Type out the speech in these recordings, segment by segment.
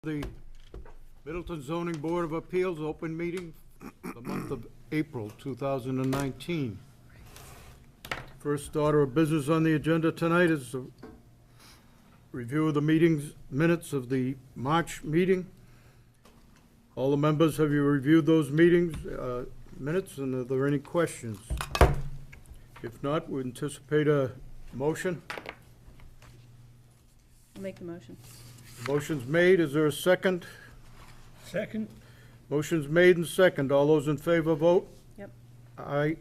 The Middleton Zoning Board of Appeals open meeting the month of April 2019. First order of business on the agenda tonight is a review of the minutes of the March meeting. All the members, have you reviewed those minutes, and are there any questions? If not, we anticipate a motion. I'll make the motion. Motion's made. Is there a second? Second. Motion's made and second. All those in favor vote? Yep. Aye.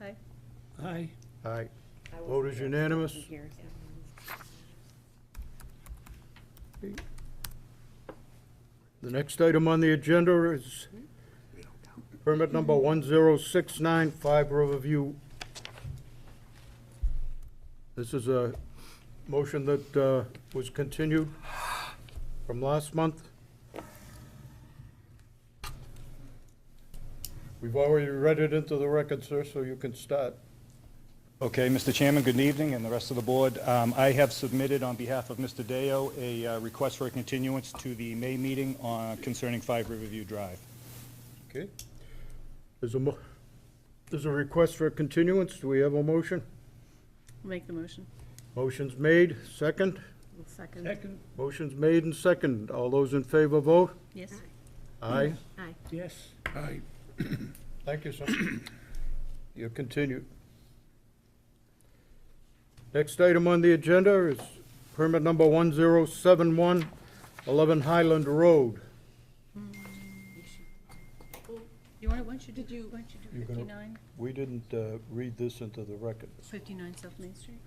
Aye. Aye. Aye. Vote is unanimous. Here, The next item on the agenda is permit number 10695 Riverview. This is a motion that was continued from last month. We've already read it into the record, sir, so you can start. Okay, Mr. Chairman, good evening, and the rest of the board. I have submitted on behalf of Mr. Deo a request for a continuance to the May meeting concerning 5 Riverview Drive. Okay. There's a request for a continuance. Do we have a motion? I'll make the motion. Motion's made. Second? Second. Second. Motion's made and second. All those in favor vote? Yes. Aye. Aye. Yes. Aye. Thank you, sir. You're continued. Next item on the agenda is permit number 1071, 11 Highland Road. You want it, why don't you do You're gonna- 59? We didn't read this into the record. 59 South Main Street?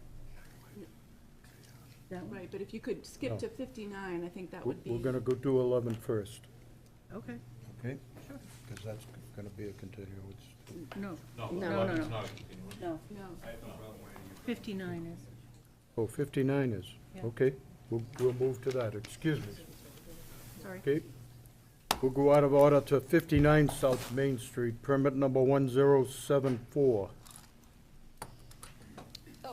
That one? Right, but if you could skip No. to 59, I think that would be. We're gonna go do 11 first, Okay. okay? Because that's gonna be a continuance. No. No, No, no, no. not a continuance. No, No. I have no problem with it. 59 is. Oh, 59 is, Yeah. okay. We'll move to that, excuse me. Sorry. Okay. We'll go out of order to 59 South Main Street, permit number 1074.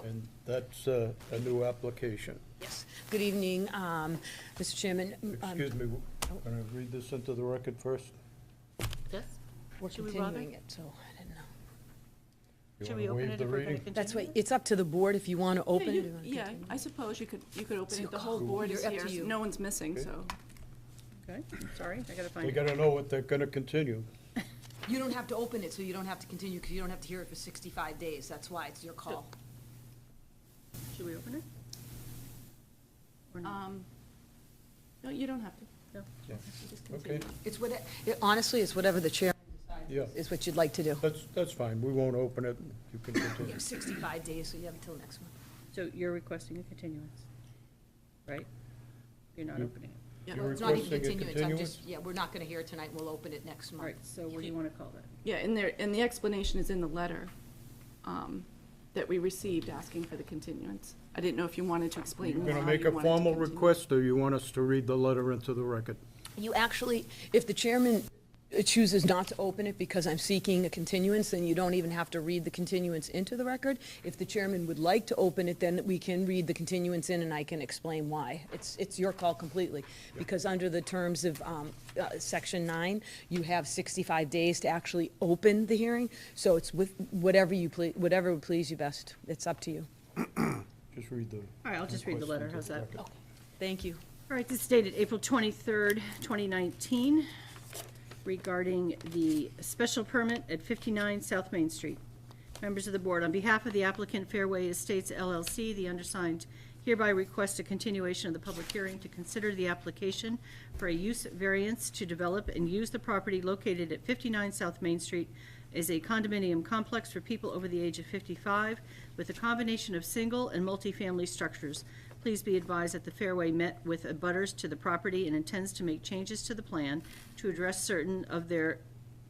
And that's a new application. Yes. Good evening, Mr. Chairman. Excuse me, can I read this into the record first? Yes? We're Should we bother? continuing it, so I didn't know. You Should we wanna open waive it the if we're going to reading? continue? That's right, it's up to the board if you want to open Yeah, it. you- or you wanna Yeah, continue. I suppose you could It's open your it. The whole call. board is You're up here, to you. so no one's missing, Okay. so. Okay, sorry, I gotta find We it. gotta know what they're gonna continue. You don't have to open it, so you don't have to continue, because you don't have to hear it for 65 days. That's why, it's your call. Should we open it? Or not? No, you don't have to. No? Yeah. You just Okay, continue. Honestly, it's whatever the chair yeah, is what you'd like to do. that's fine. We won't open it. You can You continue. have 65 days, so you have until next month. So you're requesting a continuance, right? You're not You- opening it. Yeah, You're it's not even requesting a continuance, I'm continuance? just, yeah, we're not going to hear it tonight, we'll open it next All month. right, so what do you want to call that? Yeah, and the explanation is in the letter that we received asking for the continuance. I didn't know if you wanted to explain You're why gonna make you a wanted to formal continue. request, or you want us to read the letter into the record? You actually, if the chairman chooses not to open it because I'm seeking a continuance, then you don't even have to read the continuance into the record. If the chairman would like to open it, then we can read the continuance in and I can explain why. It's your call completely. Because under the terms of Section 9, you have 65 days to actually open the hearing. So it's with whatever would please you best. It's up to you. Just read the. All right, I'll just read the request letter, into how's the that? record. Okay, thank you. All right, this is dated April 23rd, 2019, regarding the special permit at 59 South Main Street. Members of the board, on behalf of the applicant Fairway Estates LLC, the undersigned hereby request a continuation of the public hearing to consider the application for a use variance to develop and use the property located at 59 South Main Street as a condominium complex for people over the age of 55 with a combination of single and multifamily structures. Please be advised that the Fairway met with abutters to the property and intends to make changes to the plan to address certain of their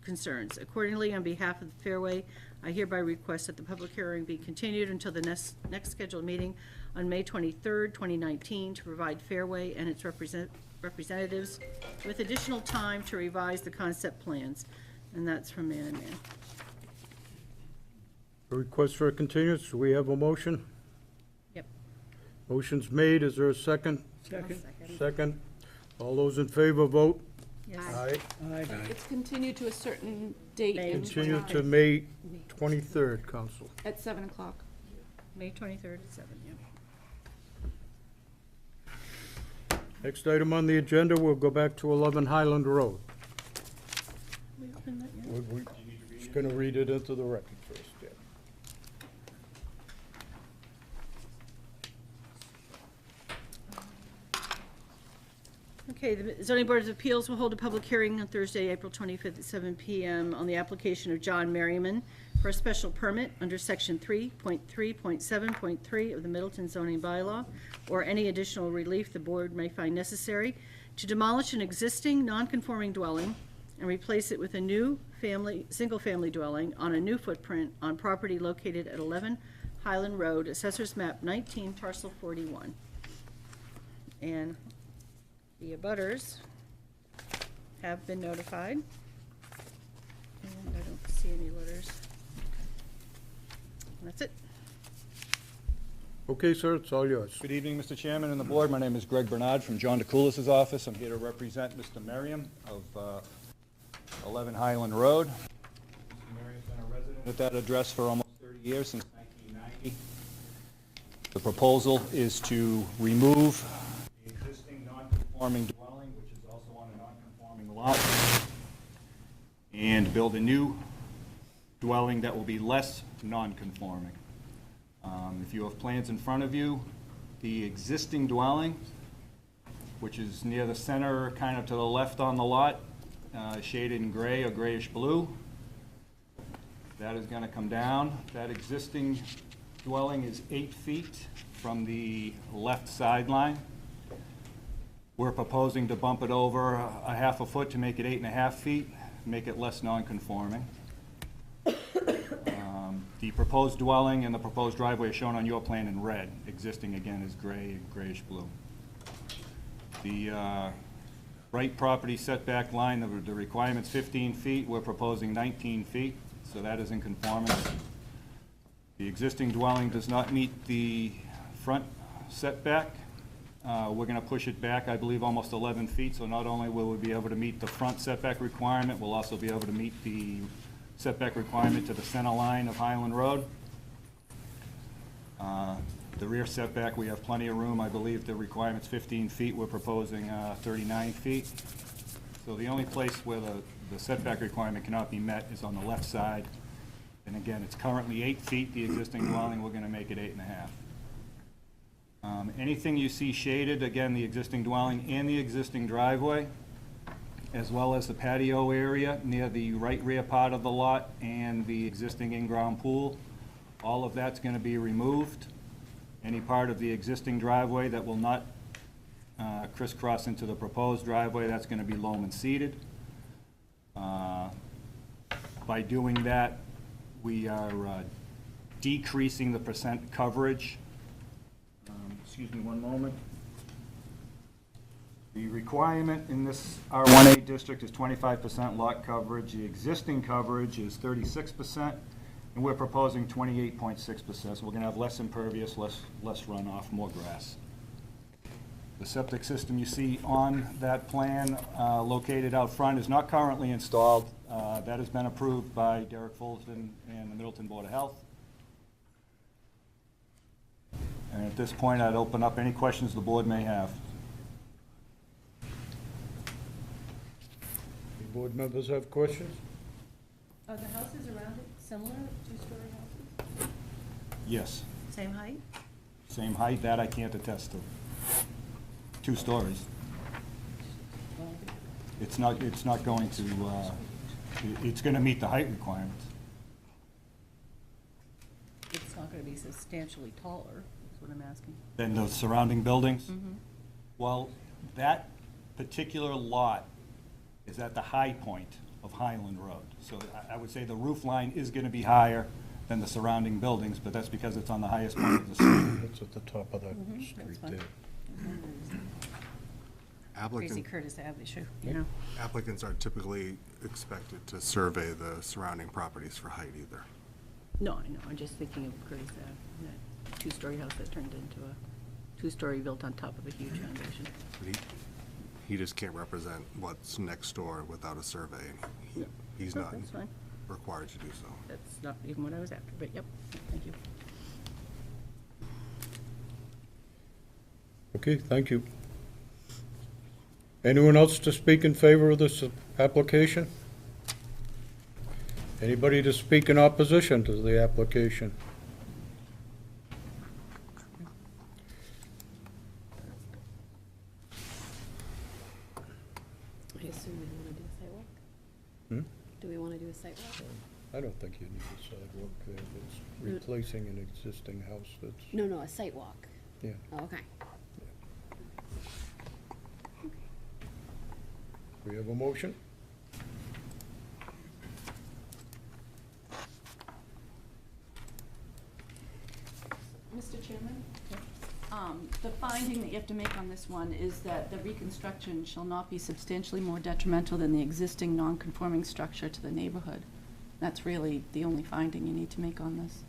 concerns. Accordingly, on behalf of the Fairway, I hereby request that the public hearing be continued until the next scheduled meeting on May 23rd, 2019, to provide Fairway and its representatives with additional time to revise the concept plans. And that's from Man and Man. A request for a continuance, do we have a motion? Yep. Motion's made, is there a second? Second. Second. All those in favor, vote. Yes. Aye. Aye. It's continued to a certain date May. in Continue July to May 23rd, Council. at 7 o'clock. May 23rd at 7, yeah. Next item on the agenda, we'll go back to 11 Highland Road. We opened that yet? We're just going to read it into the record first, yeah. Okay, the zoning board of appeals will hold a public hearing on Thursday, April 25th at 7 PM on the application of John Merriman for a special permit under section 3.3.7.3 of the Middleton zoning bylaw, or any additional relief the board may find necessary, to demolish an existing non-conforming dwelling and replace it with a new single-family dwelling on a new footprint on property located at 11 Highland Road, Assessors Map 19, Parcel 41. And the abutters have been notified. And I don't see any letters. And that's it. Okay, sir, it's all yours. Good evening, Mr. Chairman and the board. My name is Greg Bernard from John DeCoulis's office. I'm here to represent Mr. Merriam of 11 Highland Road. Mr. Merriam's been a resident at that address for almost 30 years, since 1990. The proposal is to remove the existing non-conforming dwelling, which is also on a non-conforming lot, and build a new dwelling that will be less non-conforming. If you have plans in front of you, the existing dwelling, which is near the center, kind of to the left on the lot, shaded in gray or grayish blue, that is going to come down. That existing dwelling is 8 feet from the left sideline. We're proposing to bump it over a half a foot to make it 8.5 feet, make it less non-conforming. The proposed dwelling and the proposed driveway are shown on your plan in red. Existing, again, is gray and grayish blue. The right property setback line, the requirement's 15 feet. We're proposing 19 feet, so that is in conformance. The existing dwelling does not meet the front setback. We're going to push it back, I believe, almost 11 feet, so not only will we be able to meet the front setback requirement, we'll also be able to meet the setback requirement to the center line of Highland Road. The rear setback, we have plenty of room. I believe the requirement's 15 feet. We're proposing 39 feet. So the only place where the setback requirement cannot be met is on the left side. And again, it's currently 8 feet, the existing dwelling. We're going to make it 8.5. Anything you see shaded, again, the existing dwelling and the existing driveway, as well as the patio area near the right rear part of the lot and the existing in-ground pool. All of that's going to be removed. Any part of the existing driveway that will not crisscross into the proposed driveway, that's going to be loam and seeded. By doing that, we are decreasing the percent coverage. Excuse me one moment. The requirement in this R1A district is 25% lot coverage. The existing coverage is 36%, and we're proposing 28.6%. So we're going to have less impervious, less runoff, more grass. The septic system you see on that plan located out front is not currently installed. That has been approved by Derek Fulton and the Middleton Board of Health. And at this point, I'd open up any questions the board may have. Any board members have questions? Are the houses around it similar, two-story houses? Yes. Same height? Same height, that I can't attest to. 2 stories. It's not going to, it's going to meet the height requirements. It's not going to be substantially taller, is what I'm asking. Than the surrounding buildings? Well, that particular lot is at the high point of Highland Road. So I would say the roof line is going to be higher than the surrounding buildings, but that's because it's on the highest point of the street. It's at the top of the street fine. there. Crazy Curtis Ave issue, you know? Applicants aren't typically expected to survey the surrounding properties for height either. No, I know, I'm just thinking of Curtis Ave, that two-story house that turned into a two-story built on top of a huge foundation. But He just can't represent what's next door without a survey. He's not That's fine. required to do so. That's not even what I was after, but yep, thank you. Okay, thank you. Anyone else to speak in favor of this application? Anybody to speak in opposition to the application? I assume we want to do a sidewalk? Hmm? Do we want to do a sidewalk? I don't think you need a sidewalk there. It's replacing an existing house that's, No, no, a site walk. yeah. Oh, okay. We have a motion? Mr. Chairman? The finding that you have to make on this one is that the reconstruction shall not be substantially more detrimental than the existing non-conforming structure to the neighborhood. That's really the only finding you need to make on this.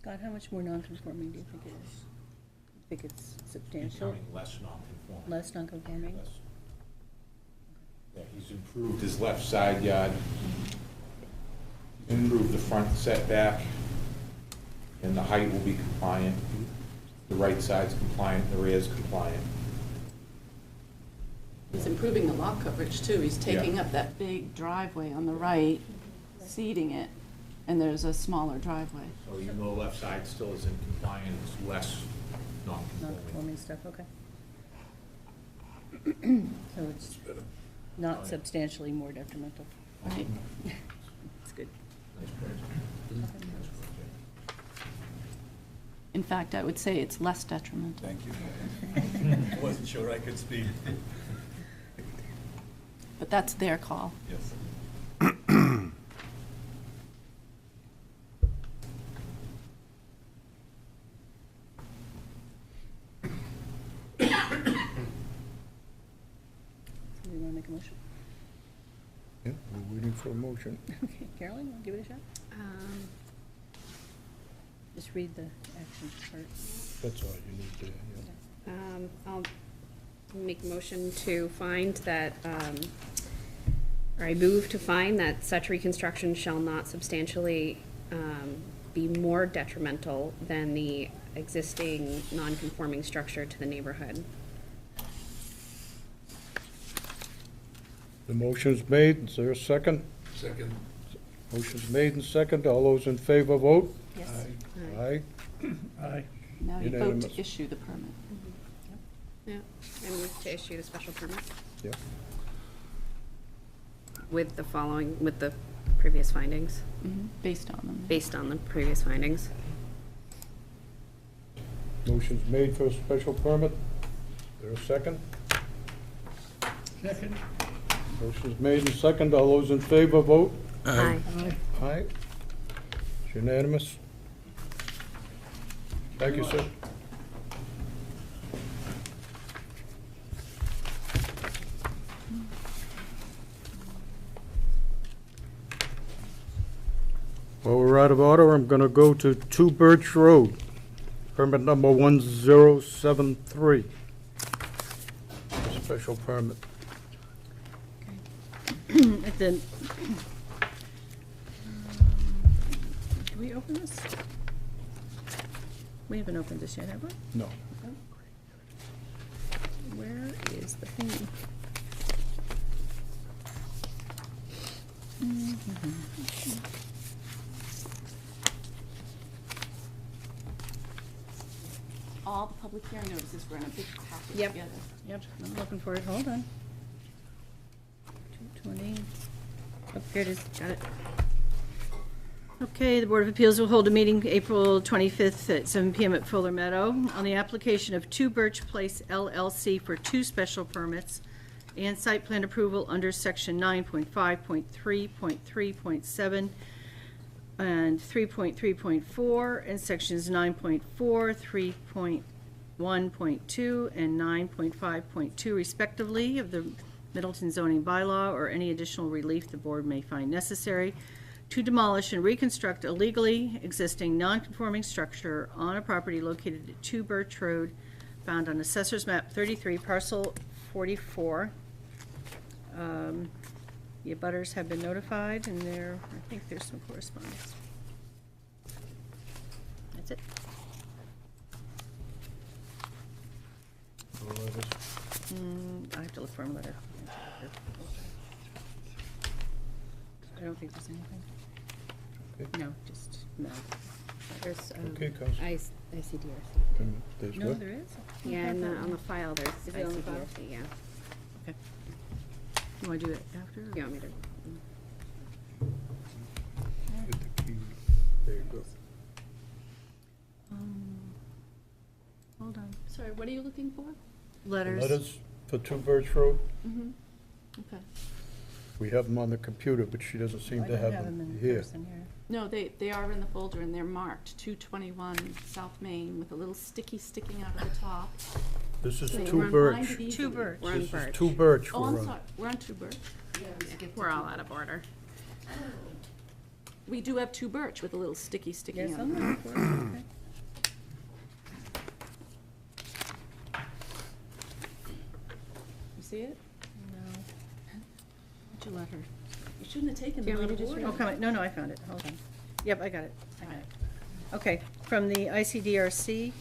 Scott, how much more non-conforming do you think it is? Think it's substantial? Becoming less non-conforming. Less non-conforming? Less. Yeah, he's improved his left side yard, improved the front setback, and the height will be compliant. The right side's compliant, the rear's compliant. He's improving the lot coverage too. He's taking Yeah. up that big driveway on the right, seeding it, and there's a smaller driveway. So even though the left side still isn't compliant, it's less non-conforming. Non-conforming stuff, okay. So it's not substantially more detrimental. Right. It's good. Nice project. In fact, I would say it's less detrimental. Thank you. Wasn't sure I could speak. But that's their call. Yes. Do you want to make a motion? Yeah, we're waiting for a motion. Okay, Carolyn, want to give it a shot? Just read the action part. That's all you need there, yeah. I'll make a motion to find that, or I move to find that such reconstruction shall not substantially be more detrimental than the existing non-conforming structure to the neighborhood. The motion's made, is there a second? Second. Motion's made and second, all those in favor vote? Yes. Aye. Aye. Now you vote Unanimous. to issue the permit. Yeah, I move to issue the special permit Yeah. with the following, with the previous findings, Based on them. based on the previous findings. Motion's made for a special permit. Is there a second? Second. Motion's made and second, all those in favor vote? Aye. Aye. Aye. It's unanimous. Thank you, sir. Well, we're out of order. I'm gonna go to 2 Birch Road, permit number 1073. Special permit. At the, do we open this? We haven't opened this yet, have we? No. Where is the thing? all the public hearing notices were in a big package Yep. together. Yep, I'm looking for it, hold on. 220, oh, here it is, got it. Okay, the Board of Appeals will hold a meeting April 25th at 7 PM at Fuller Meadow on the application of 2 Birch Place LLC for 2 special permits and site plan approval under section 9.5.3.3.7 and 3.3.4 and sections 9.4, 3.1.2, and 9.5.2 respectively of the Middleton zoning bylaw or any additional relief the board may find necessary to demolish and reconstruct a legally existing non-conforming structure on a property located at 2 Birch Road, found on Assessor's Map 33, Parcel 44. The abutters have been notified, and I think there's some correspondence. That's it. I have to look for a letter. I don't think there's anything. No, just, no. There's, Okay, Counsel. ICDRC. There's No, what? there is? Yeah, and on the file, there's Is it on the file? ICDRC, yeah. Okay. You want to do it after? You want me to? Get the key. There you go. Hold on. Sorry, what are you looking for? Letters. Letters for 2 Birch Road? Mm-hmm. Okay. We have them on the computer, but she doesn't seem I to don't have have them them in here. person here. No, they are in the folder and they're marked 221 South Main with a little sticky sticking out of the top. This is So 2 we're on Birch. Find It Easily. 2 Birch. We're on This is Birch. 2 Birch. Oh, we're I'm on. sorry, we're on 2 Birch. We're all out of order. We do have 2 Birch with a little sticky sticking Yes, out. I'm looking for it. Okay. You see it? No. What'd you let her? You shouldn't have taken Do you them want out me of to just order. Oh, come on, no, I found it, hold on. Yep, I got it, I got it. Okay, from the ICDRC,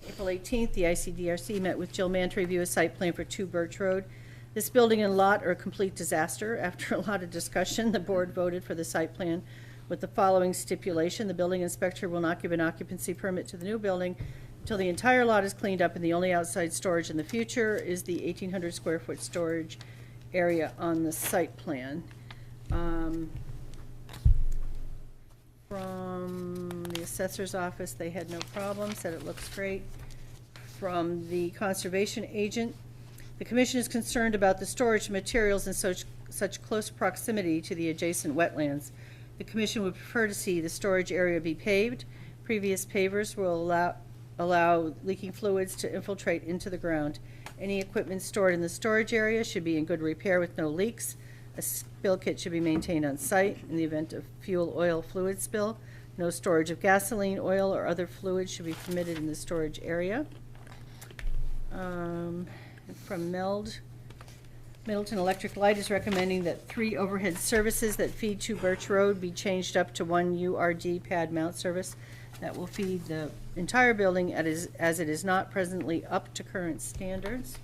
April 18th, the ICDRC met with Jill Mann to review a site plan for 2 Birch Road. This building and lot are a complete disaster. After a lot of discussion, the board voted for the site plan with the following stipulation: the building inspector will not give an occupancy permit to the new building until the entire lot is cleaned up and the only outside storage in the future is the 1,800 square foot storage area on the site plan. From the assessor's office, they had no problem, said it looks great. From the conservation agent, the commission is concerned about the storage of materials in such close proximity to the adjacent wetlands. The commission would prefer to see the storage area be paved. Previous pavers will allow leaking fluids to infiltrate into the ground. Any equipment stored in the storage area should be in good repair with no leaks. A spill kit should be maintained on site in the event of fuel, oil, fluid spill. No storage of gasoline, oil, or other fluids should be permitted in the storage area. From Middleton Electric Light is recommending that 3 overhead services that feed 2 Birch Road be changed up to 1 URD pad mount service that will feed the entire building as it is not presently up to current standards.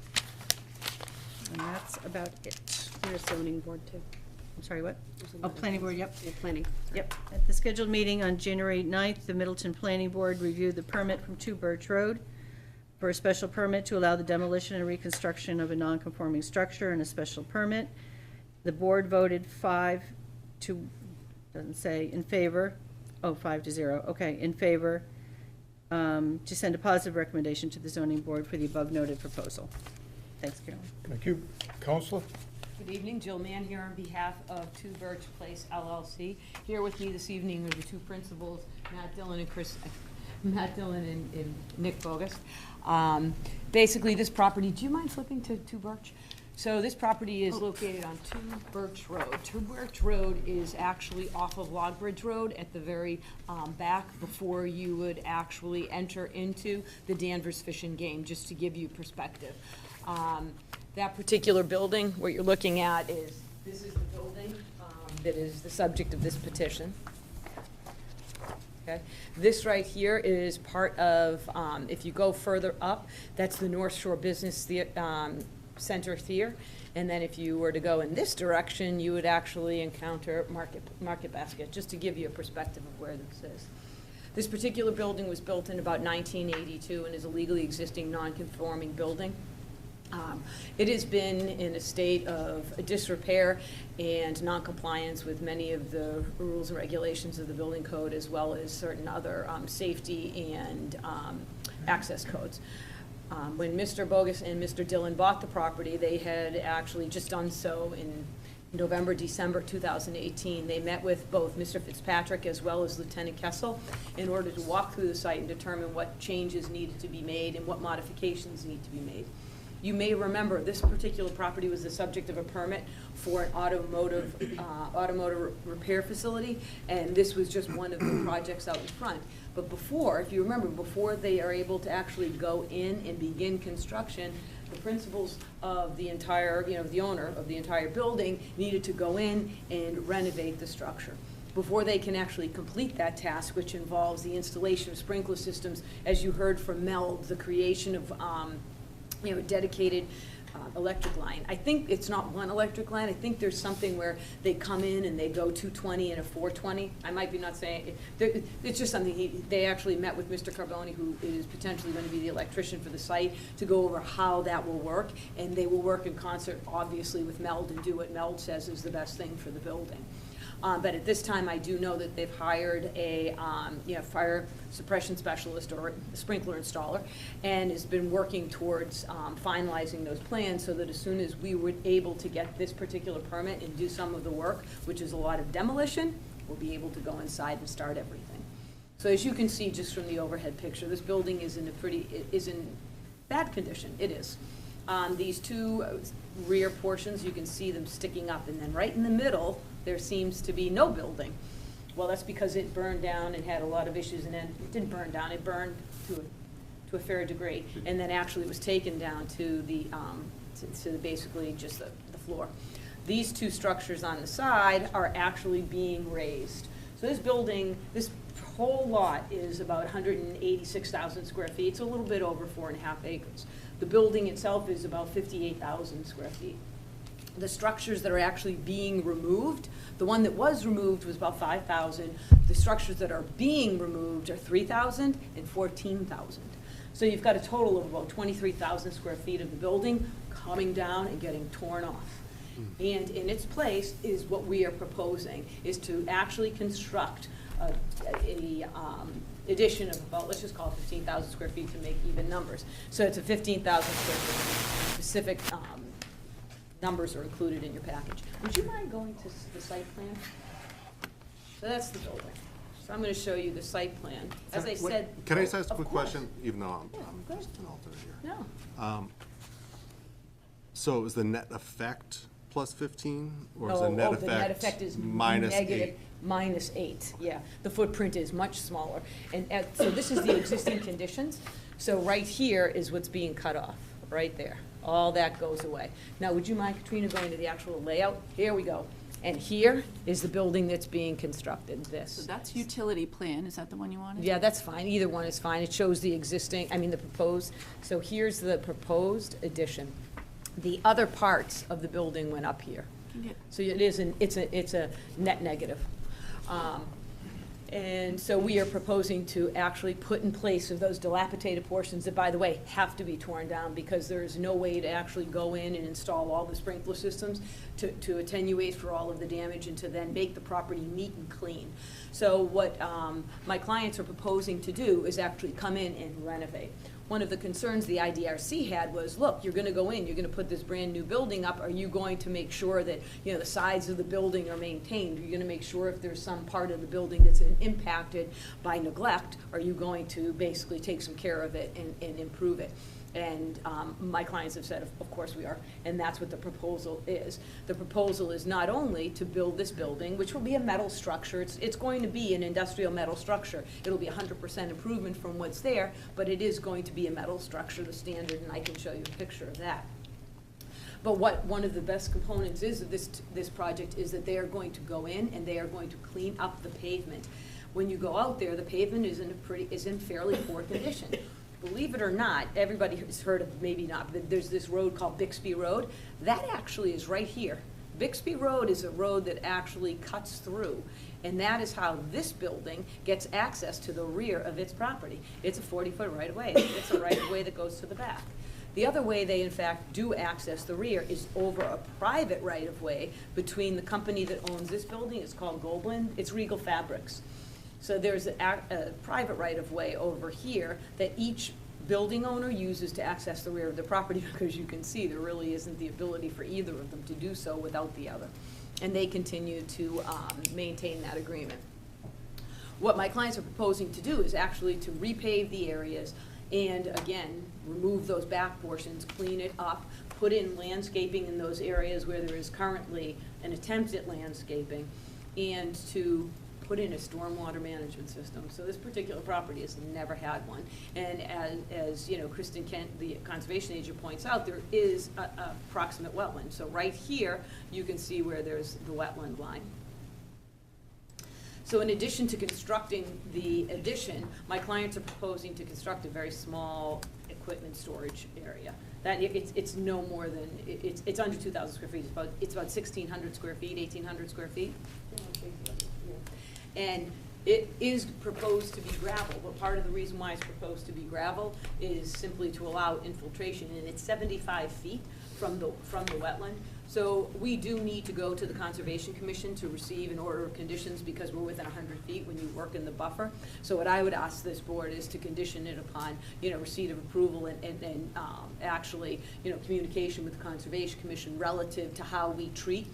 And that's about it. There's zoning board too. I'm sorry, what? Oh, planning board, yep. Yeah, planning. Yep. At the scheduled meeting on January 9th, the Middleton Planning Board reviewed the permit from 2 Birch Road for a special permit to allow the demolition and reconstruction of a non-conforming structure and a special permit. The board voted 5 to, doesn't say, in favor, 5 to 0, okay, in favor, to send a positive recommendation to the zoning board for the above noted proposal. Thanks, Carolyn. Thank you. Counselor? Good evening, Jill Mann here on behalf of 2 Birch Place LLC. Here with me this evening are the 2 principals, Matt Dillon and Nick Bogus. Basically, this property, do you mind flipping to 2 Birch? So this property is located on 2 Birch Road. 2 Birch Road is actually off of Log Bridge Road at the very back before you would actually enter into the Danvers Fish and Game, just to give you perspective. That particular building, what you're looking at is, this is the building that is the subject of this petition. Okay. This right here is part of, if you go further up, that's the North Shore Business Center Theater. And then if you were to go in this direction, you would actually encounter Market Basket, just to give you a perspective of where this is. This particular building was built in about 1982 and is a legally existing non-conforming building. It has been in a state of disrepair and noncompliance with many of the rules and regulations of the building code, as well as certain other safety and access codes. When Mr. Bogus and Mr. Dillon bought the property, they had actually just done so in November, December 2018. They met with both Mr. Fitzpatrick as well as Lieutenant Kessel in order to walk through the site and determine what changes needed to be made and what modifications need to be made. You may remember, this particular property was the subject of a permit for an automotive repair facility, and this was just one of the projects out in front. But before, if you remember, before they are able to actually go in and begin construction, the principals of the entire, the owner of the entire building needed to go in and renovate the structure. Before they can actually complete that task, which involves the installation of sprinkler systems, as you heard from Mel, the creation of a dedicated electric line. I think it's not one electric line. I think there's something where they come in and they go 220 and a 420. I might be not saying it. It's just something they actually met with Mr. Carboni, who is potentially going to be the electrician for the site, to go over how that will work, and they will work in concert, obviously, with Meld and do what Meld says is the best thing for the building. But at this time, I do know that they've hired a fire suppression specialist or a sprinkler installer, and has been working towards finalizing those plans, so that as soon as we were able to get this particular permit and do some of the work, which is a lot of demolition, we'll be able to go inside and start everything. So as you can see just from the overhead picture, this building is in bad condition. It is. These two rear portions, you can see them sticking up, and then right in the middle, there seems to be no building. Well, that's because it burned down and had a lot of issues, and then it didn't burn down, it burned to a fair degree, and then actually was taken down to the, to basically just the floor. These two structures on the side are actually being raised. So this building, this whole lot is about 186,000 square feet. It's a little bit over 4.5 acres. The building itself is about 58,000 square feet. The structures that are actually being removed, the one that was removed was about 5,000. The structures that are being removed are 3,000 and 14,000. So you've got a total of about 23,000 square feet of the building coming down and getting torn off. And in its place is what we are proposing, is to actually construct a addition of about, let's just call it 15,000 square feet to make even numbers. So it's a 15,000 square feet. Specific numbers are included in your package. Would you mind going to the site plan? So that's the building. So I'm going to show you the site plan. As I said. Can I just ask a of quick course. question, even though Yeah, I'm go just ahead. an alternate here? No. So is the net effect plus 15, or is No, the net the net effect is minus negative 8? minus 8, yeah. The footprint is much smaller. And so this is the existing conditions. So right here is what's being cut off, right there. All that goes away. Now, would you mind, Katrina, going to the actual layout? Here we go. And here is the building that's being constructed, So this. that's utility plan, is that the one you wanted? Yeah, that's fine. Either one is fine. It shows the existing, the proposed. So here's the proposed addition. The other parts of the building went up here. Can get- So it's a net negative. And so we are proposing to actually put in place of those dilapidated portions that, by the way, have to be torn down, because there is no way to actually go in and install all the sprinkler systems to attenuate for all of the damage and to then make the property neat and clean. So what my clients are proposing to do is actually come in and renovate. One of the concerns the IDRC had was, look, you're gonna go in, you're gonna put this brand-new building up, are you going to make sure that, the sides of the building are maintained? Are you gonna make sure if there's some part of the building that's impacted by neglect, are you going to basically take some care of it and improve it? And my clients have said, of course we are, and that's what the proposal is. The proposal is not only to build this building, which will be a metal structure, it's going to be an industrial metal structure. It'll be 100% improvement from what's there, but it is going to be a metal structure, the standard, and I can show you a picture of that. But what one of the best components is of this project is that they are going to go in and they are going to clean up the pavement. When you go out there, the pavement is in fairly poor condition. Believe it or not, everybody has heard of, maybe not, but there's this road called Bixby Road. That actually is right here. Bixby Road is a road that actually cuts through, and that is how this building gets access to the rear of its property. It's a 40-foot right-of-way. It's a right-of-way that goes to the back. The other way they in fact do access the rear is over a private right-of-way between the company that owns this building. It's called Goldland. It's Regal Fabrics. So there's a private right-of-way over here that each building owner uses to access the rear of the property, because you can see there really isn't the ability for either of them to do so without the other. And they continue to maintain that agreement. What my clients are proposing to do is actually to repave the areas and, again, remove those back portions, clean it up, put in landscaping in those areas where there is currently an attempt at landscaping, and to put in a stormwater management system. So this particular property has never had one. And as you know, Kristen Kent, the conservation agent, points out, there is a proximate wetland. So right here, you can see where there's the wetland line. So in addition to constructing the addition, my clients are proposing to construct a very small equipment storage area. That it's no more than, it's under 2,000 square feet. It's about 1,600 square feet, 1,800 square feet. And it is proposed to be gravel, but part of the reason why it's proposed to be gravel is simply to allow infiltration, and it's 75 feet from the wetland. So we do need to go to the Conservation Commission to receive an order of conditions, because we're within 100 feet when you work in the buffer. So what I would ask this board is to condition it upon, receipt of approval and actually, communication with the Conservation Commission relative to how we treat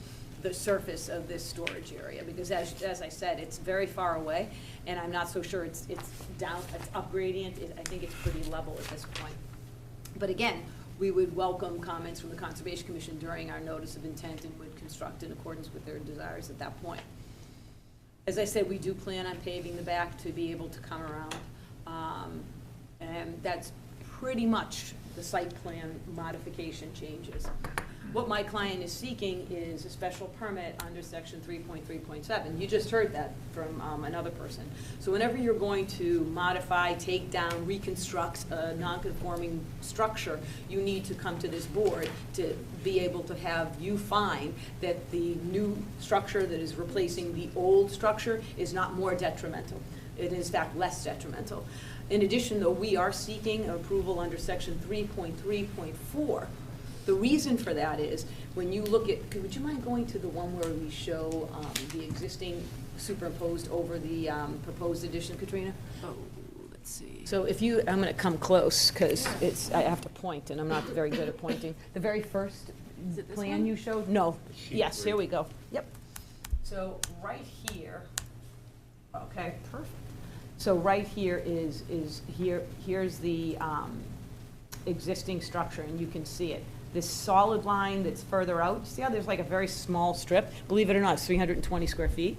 the surface of this storage area, because as I said, it's very far away, and I'm not so sure it's up gradient. I think it's pretty level at this point. But again, we would welcome comments from the Conservation Commission during our notice of intent, and would construct in accordance with their desires at that point. As I said, we do plan on paving the back to be able to come around, and that's pretty much the site plan modification changes. What my client is seeking is a special permit under section 3.3.7. You just heard that from another person. So whenever you're going to modify, take down, reconstruct a non-conforming structure, you need to come to this board to be able to have you find that the new structure that is replacing the old structure is not more detrimental. It is in fact less detrimental. In addition, though, we are seeking approval under section 3.3.4. The reason for that is, when you look at, would you mind going to the one where we show the existing superimposed over the proposed addition, Katrina? Oh, let's see. So if you, I'm gonna come close, because I have to point, and I'm not very good at pointing. The very first Is it this plan one? you showed? No, yes, here we go. Yep. So right here, okay, perfect. So right here here's the existing structure, and you can see it. This solid line that's further out, see how there's like a very small strip? Believe it or not, it's 320 square feet.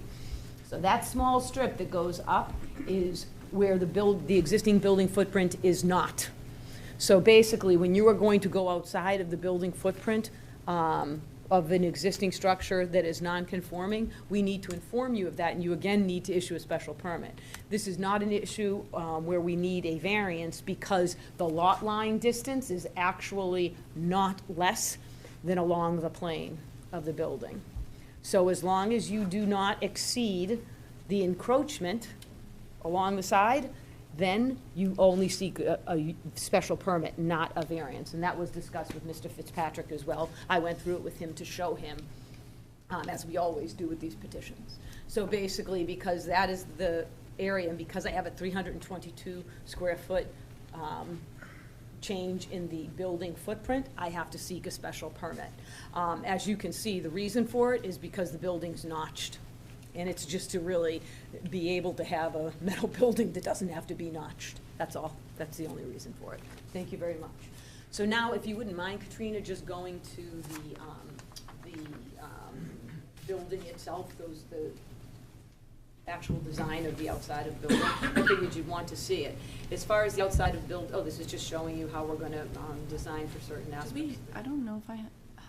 So that small strip that goes up is where the existing building footprint is not. So basically, when you are going to go outside of the building footprint of an existing structure that is non-conforming, we need to inform you of that, and you again need to issue a special permit. This is not an issue where we need a variance, because the lot line distance is actually not less than along the plane of the building. So as long as you do not exceed the encroachment along the side, then you only seek a special permit, not a variance. And that was discussed with Mr. Fitzpatrick as well. I went through it with him to show him, as we always do with these petitions. So basically, because that is the area, and because I have a 322 square foot change in the building footprint, I have to seek a special permit. As you can see, the reason for it is because the building's notched. And it's just to really be able to have a metal building that doesn't have to be notched. That's all. That's the only reason for it. Thank you very much. So now, if you wouldn't mind, Katrina, just going to the building itself, the actual design of the outside of the building. I figured you'd want to see it. As far as the outside of the building, this is just showing you how we're going to design for certain aspects. I don't know if I.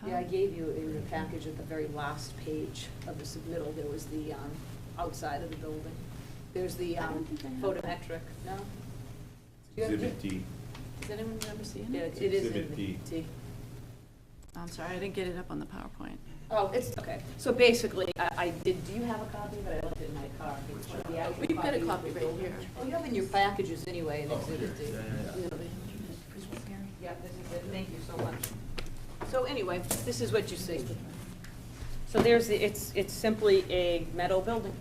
Yeah, I gave you in the package at the very last page of the submittal, there was the outside of the building. There's the don't think I have that. photometric, no? Exhibit D. Does anyone remember seeing Yeah, it? It is Exhibit in D. T. I'm sorry, I didn't get it up on the PowerPoint. Oh, it's, okay. So basically, I did, do you have a copy? But I left it in my car. It's one of the actual We've got a copies copy of the right building. here. Oh, you have in your packages anyway, in Exhibit D. Yeah, this is it. Thank you so much. So anyway, this is what you see. So there's, it's simply a metal building.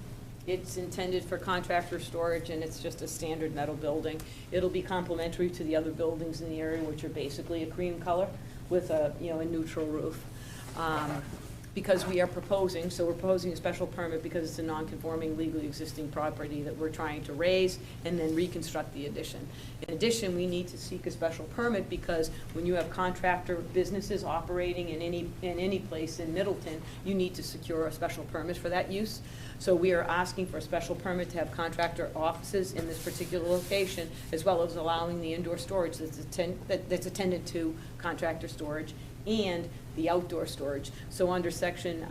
It's intended for contractor storage, and it's just a standard metal building. It'll be complementary to the other buildings in the area, which are basically a cream color with a, you know, a neutral roof. Because we are proposing, so we're proposing a special permit because it's a non-conforming legally existing property that we're trying to raise and then reconstruct the addition. In addition, we need to seek a special permit because when you have contractor businesses operating in any place in Middleton, you need to secure a special permit for that use. So we are asking for a special permit to have contractor offices in this particular location, as well as allowing the indoor storage that's attended to contractor storage and the outdoor storage. So under section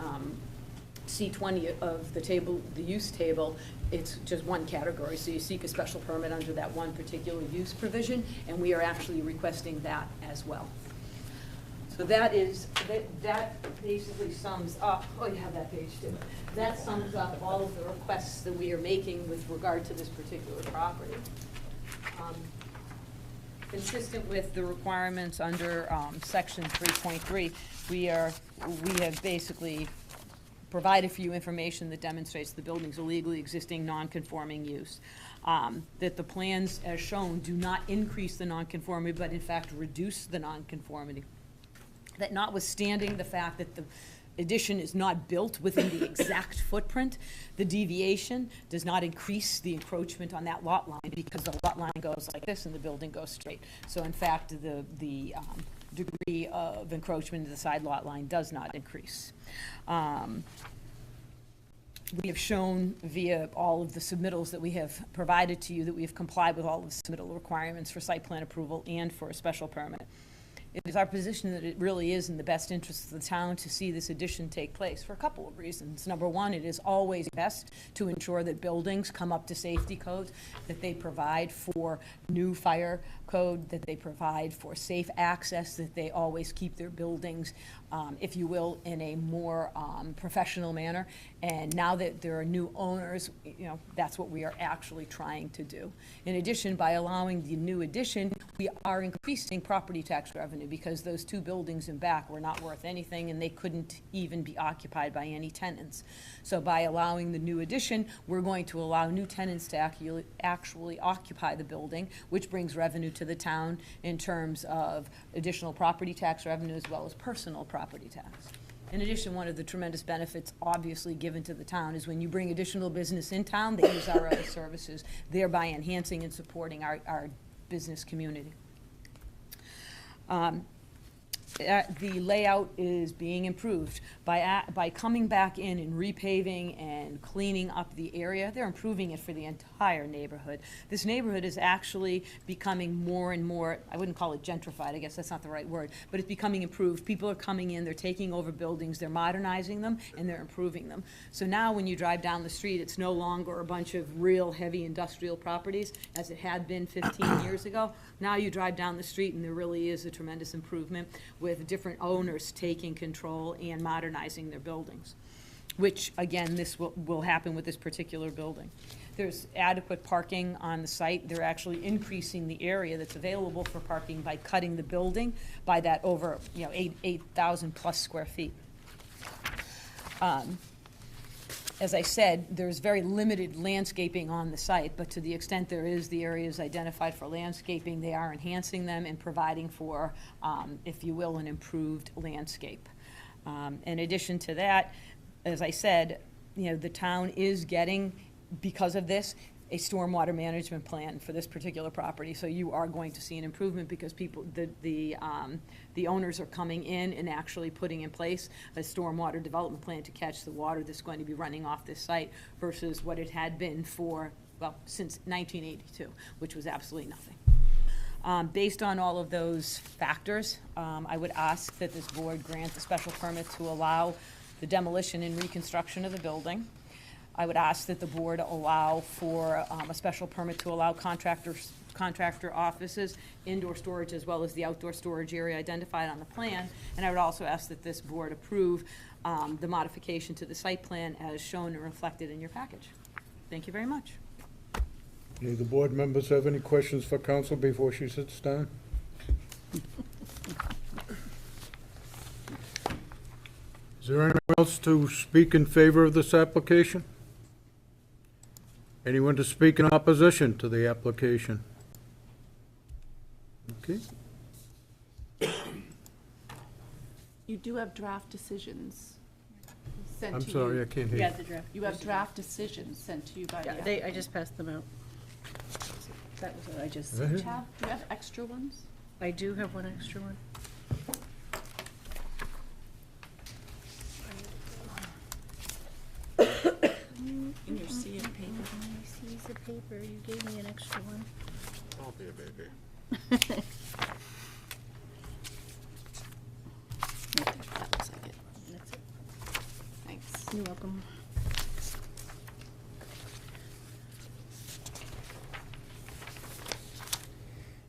C20 of the table, the use table, it's just one category. So you seek a special permit under that one particular use provision, and we are actually requesting that as well. So that is, that basically sums up, oh, you have that page too. That sums up all of the requests that we are making with regard to this particular property. Consistent with the requirements under section 3.3, we have basically provided for you information that demonstrates the building's a legally existing non-conforming use. That the plans as shown do not increase the nonconformity, but in fact reduce the nonconformity. That notwithstanding the fact that the addition is not built within the exact footprint, the deviation does not increase the encroachment on that lot line because the lot line goes like this and the building goes straight. So in fact, the degree of encroachment to the side lot line does not increase. We have shown via all of the submittals that we have provided to you that we have complied with all of the submittal requirements for site plan approval and for a special permit. It is our position that it really is in the best interest of the town to see this addition take place for a couple of reasons. Number one, it is always best to ensure that buildings come up to safety codes, that they provide for new fire code, that they provide for safe access, that they always keep their buildings, if you will, in a more professional manner. And now that there are new owners, you know, that's what we are actually trying to do. In addition, by allowing the new addition, we are increasing property tax revenue because those two buildings in back were not worth anything and they couldn't even be occupied by any tenants. So by allowing the new addition, we're going to allow new tenants to actually occupy the building, which brings revenue to the town in terms of additional property tax revenue as well as personal property tax. In addition, one of the tremendous benefits obviously given to the town is when you bring additional business in town, they use our other services, thereby enhancing and supporting our business community. The layout is being improved by coming back in and repaving and cleaning up the area. They're improving it for the entire neighborhood. This neighborhood is actually becoming more and more, I wouldn't call it gentrified, I guess that's not the right word, but it's becoming improved. People are coming in, they're taking over buildings, they're modernizing them, and they're improving them. So now when you drive down the street, it's no longer a bunch of real heavy industrial properties as it had been 15 years ago. Now you drive down the street and there really is a tremendous improvement with different owners taking control and modernizing their buildings, which, again, this will happen with this particular building. There's adequate parking on the site. They're actually increasing the area that's available for parking by cutting the building by that over, 8,000 plus square feet. As I said, there's very limited landscaping on the site, but to the extent there is the areas identified for landscaping, they are enhancing them and providing for, if you will, an improved landscape. In addition to that, as I said, the town is getting, because of this, a stormwater management plan for this particular property. So you are going to see an improvement because the owners are coming in and actually putting in place a stormwater development plan to catch the water that's going to be running off this site versus what it had been for, well, since 1982, which was absolutely nothing. Based on all of those factors, I would ask that this board grant the special permit to allow the demolition and reconstruction of the building. I would ask that the board allow for a special permit to allow contractor offices, indoor storage, as well as the outdoor storage area identified on the plan. And I would also ask that this board approve the modification to the site plan as shown and reflected in your package. Thank you very much. Any of the board members have any questions for council before she sits down? Is there anyone else to speak in favor of this application? Anyone to speak in opposition to the application? Okay. You do have draft decisions sent I'm to you. sorry, I can't hear Yeah, you. the draft. You have draft decisions sent to you by the Yeah, applicant. I just passed them out. That was what I just, Uh-huh. Do you have extra ones? I do have one extra one. In your sea of paper. Piece of paper, you gave me an extra one. I'll be a baby. That looks like it. That's it. Thanks. You're welcome.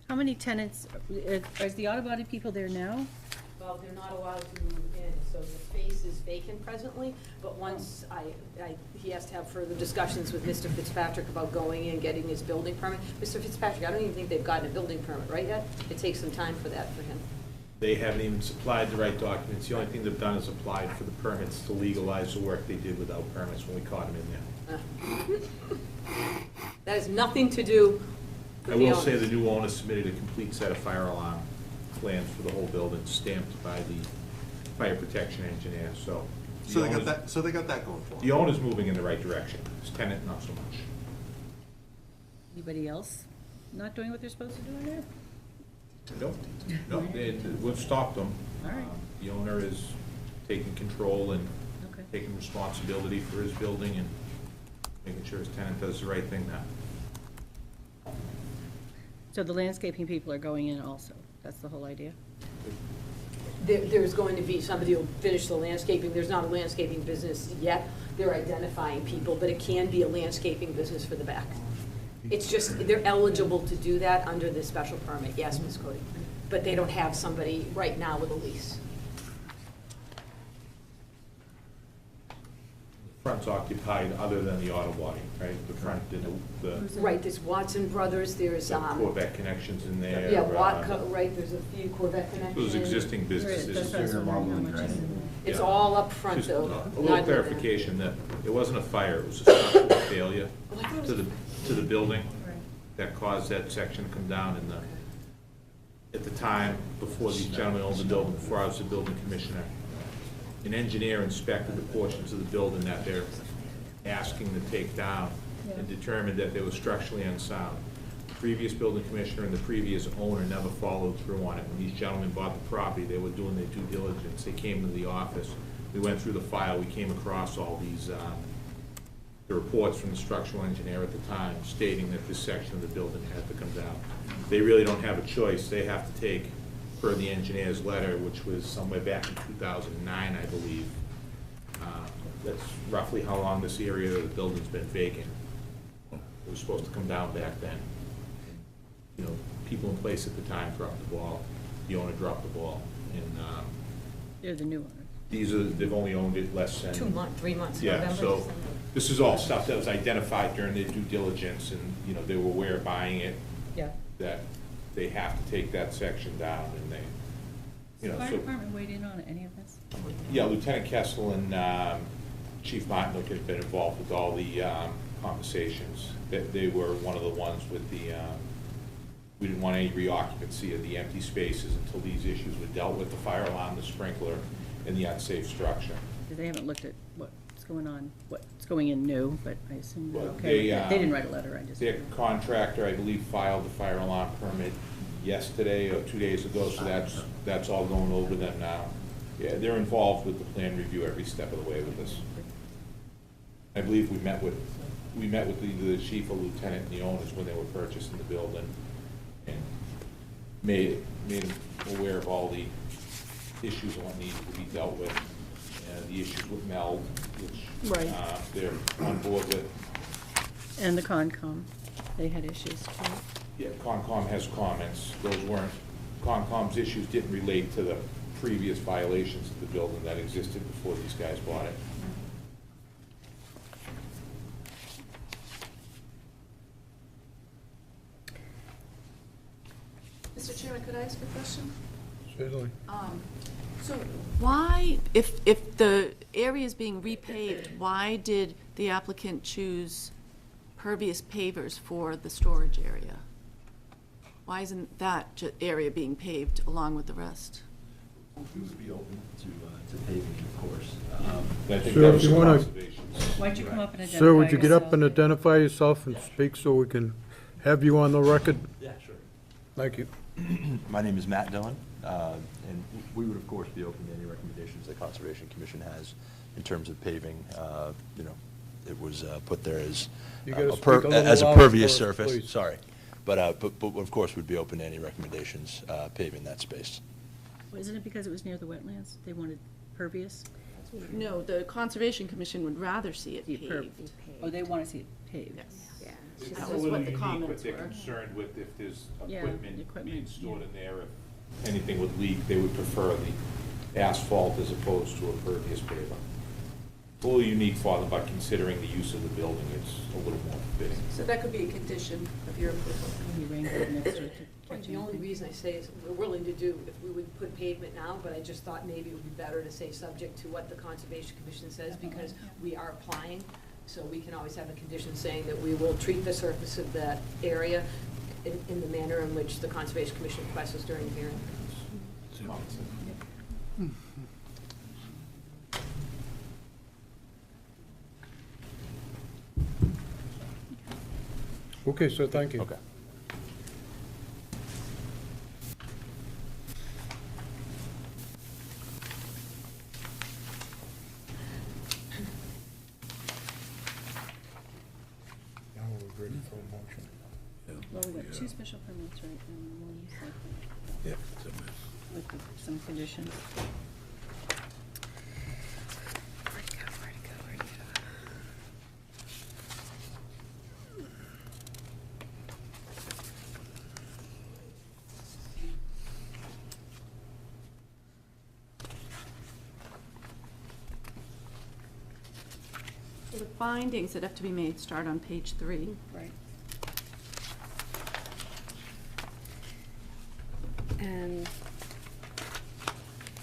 How many tenants, is the auto body people there now? Well, they're not allowed to move in, so the space is vacant presently, but once he has to have further discussions with Mr. Fitzpatrick about going in, getting his building permit. Mr. Fitzpatrick, I don't even think they've gotten a building permit, right, yet? It takes some time for that for him. They haven't even supplied the right documents. The only thing they've done is applied for the permits to legalize the work they did without permits when we caught them in there. That has nothing to do with I the will say owners. the new owner submitted a complete set of fire alarm plans for the whole building, stamped by the fire protection engineer, so. So they got that, going for The them. owner's moving in the right direction. His tenant, not so much. Anybody else not doing what they're supposed to do in there? Nope, nope, we've stopped them. All right. The owner is taking control and Okay. taking responsibility for his building and making sure his tenant does the right thing now. So the landscaping people are going in also, that's the whole idea? There's going to be, somebody who'll finish the landscaping. There's not a landscaping business yet. They're identifying people, but it can be a landscaping business for the back. It's just, they're eligible to do that under the special permit, yes, Ms. Cody. But they don't have somebody right now with a lease. Front's occupied other than the auto body, right? The front, the Right, there's Watson Brothers, there's, Corvette connections in there. yeah, Watco, right, there's a few Corvette connections. Those existing That's businesses. what I was wondering, how much is in there. It's Yeah. all up front, Just though. a not little in there. clarification, that it wasn't a fire, it was a structural failure Oh, I thought it to was the building Right. that caused that section to come down in the, at the time, before these gentlemen owned the building, before I was the building commissioner, an engineer inspected the portions of the building that they're asking to take down and determined that they were structurally unsound. The previous building commissioner and the previous owner never followed through on it. When these gentlemen bought the property, they were doing their due diligence. They came to the office. We went through the file. We came across all these, the reports from the structural engineer at the time stating that this section of the building had to come down. They really don't have a choice. They have to take, per the engineer's letter, which was somewhere back in 2009, I believe. That's roughly how long this area of the building's been vacant. It was supposed to come down back then. You know, people in place at the time dropped the ball. The owner dropped the ball. And They're the new owners. they've only owned it less than. 2 months, 3 months, Yeah, November, so December. this is all stuff that was identified during their due diligence, and, you know, they were aware of buying it, Yeah. that they have to take that section down, and they, you know, Fire so. department weighed in on any of this? Yeah, Lieutenant Kessel and Chief Martinook have been involved with all the conversations. They were one of the ones with the, we didn't want any reoccupancy of the empty spaces until these issues were dealt with, the fire alarm, the sprinkler, and the unsafe structure. They haven't looked at what's going on, what's going in new, but I assume they're Well, okay with that. They they, didn't write a letter, I just. Their contractor, I believe, filed the fire alarm permit yesterday or 2 days ago, so that's all going over them now. Yeah, they're involved with the plan review every step of the way with this. I believe we met with either the chief or lieutenant and the owners when they were purchasing the building, and made them aware of all the issues and what needed to be dealt with. the issues with Mel, which Right. they're on board with. And the Concom, they had issues too. Yeah, Concom has comments. Those weren't, Concom's issues didn't relate to the previous violations of the building that existed before these guys bought it. Mr. Chairman, could I ask a question? Certainly. So why, if the area is being repaved, why did the applicant choose pervious pavers for the storage area? Why isn't that area being paved along with the rest? We would be open to paving, of course. I think Sir, that if was you some wanna- conservation. Why don't you come up and identify Sir, would you get up yourself? and identify yourself and speak so we can have you on the record? Yeah, sure. Thank you. My name is Matt Dillon, and we would, of course, be open to any recommendations the Conservation Commission has in terms of paving. You know, it was put there as You gotta a speak a little as a louder pervious for us, surface, please. sorry. But of course, we'd be open to any recommendations paving that space. Isn't it because it was near the wetlands? They wanted pervious? No, the Conservation Commission would rather see it Be paved. Oh, they want to see it paved? Yes. Yeah. It's That a was little what the unique, comments but they're were. concerned with if there's Yeah, equipment equipment, being stored yeah. in there, if anything would leak, they would prefer the asphalt as opposed to a pervious paver. It's a little unique for them, but considering the use of the building, it's a little more fitting. So that could be a condition of your approval. Maybe rain good next to it to Right, catch the only anything. reason I say is we're willing to do, if we would put pavement now, but I just thought maybe it would be better to say subject to what the Conservation Commission says, because we are applying, so we can always have a condition saying that we will treat the surface of that area in the manner in which the Conservation Commission requests us during the hearing. Common sense. Okay, sir, thank you. Okay. Now we're ready for a motion. Well, we got two special permits, right, and one site plan Yeah. with some conditions. So the findings that have to be made start on page 3. Right. And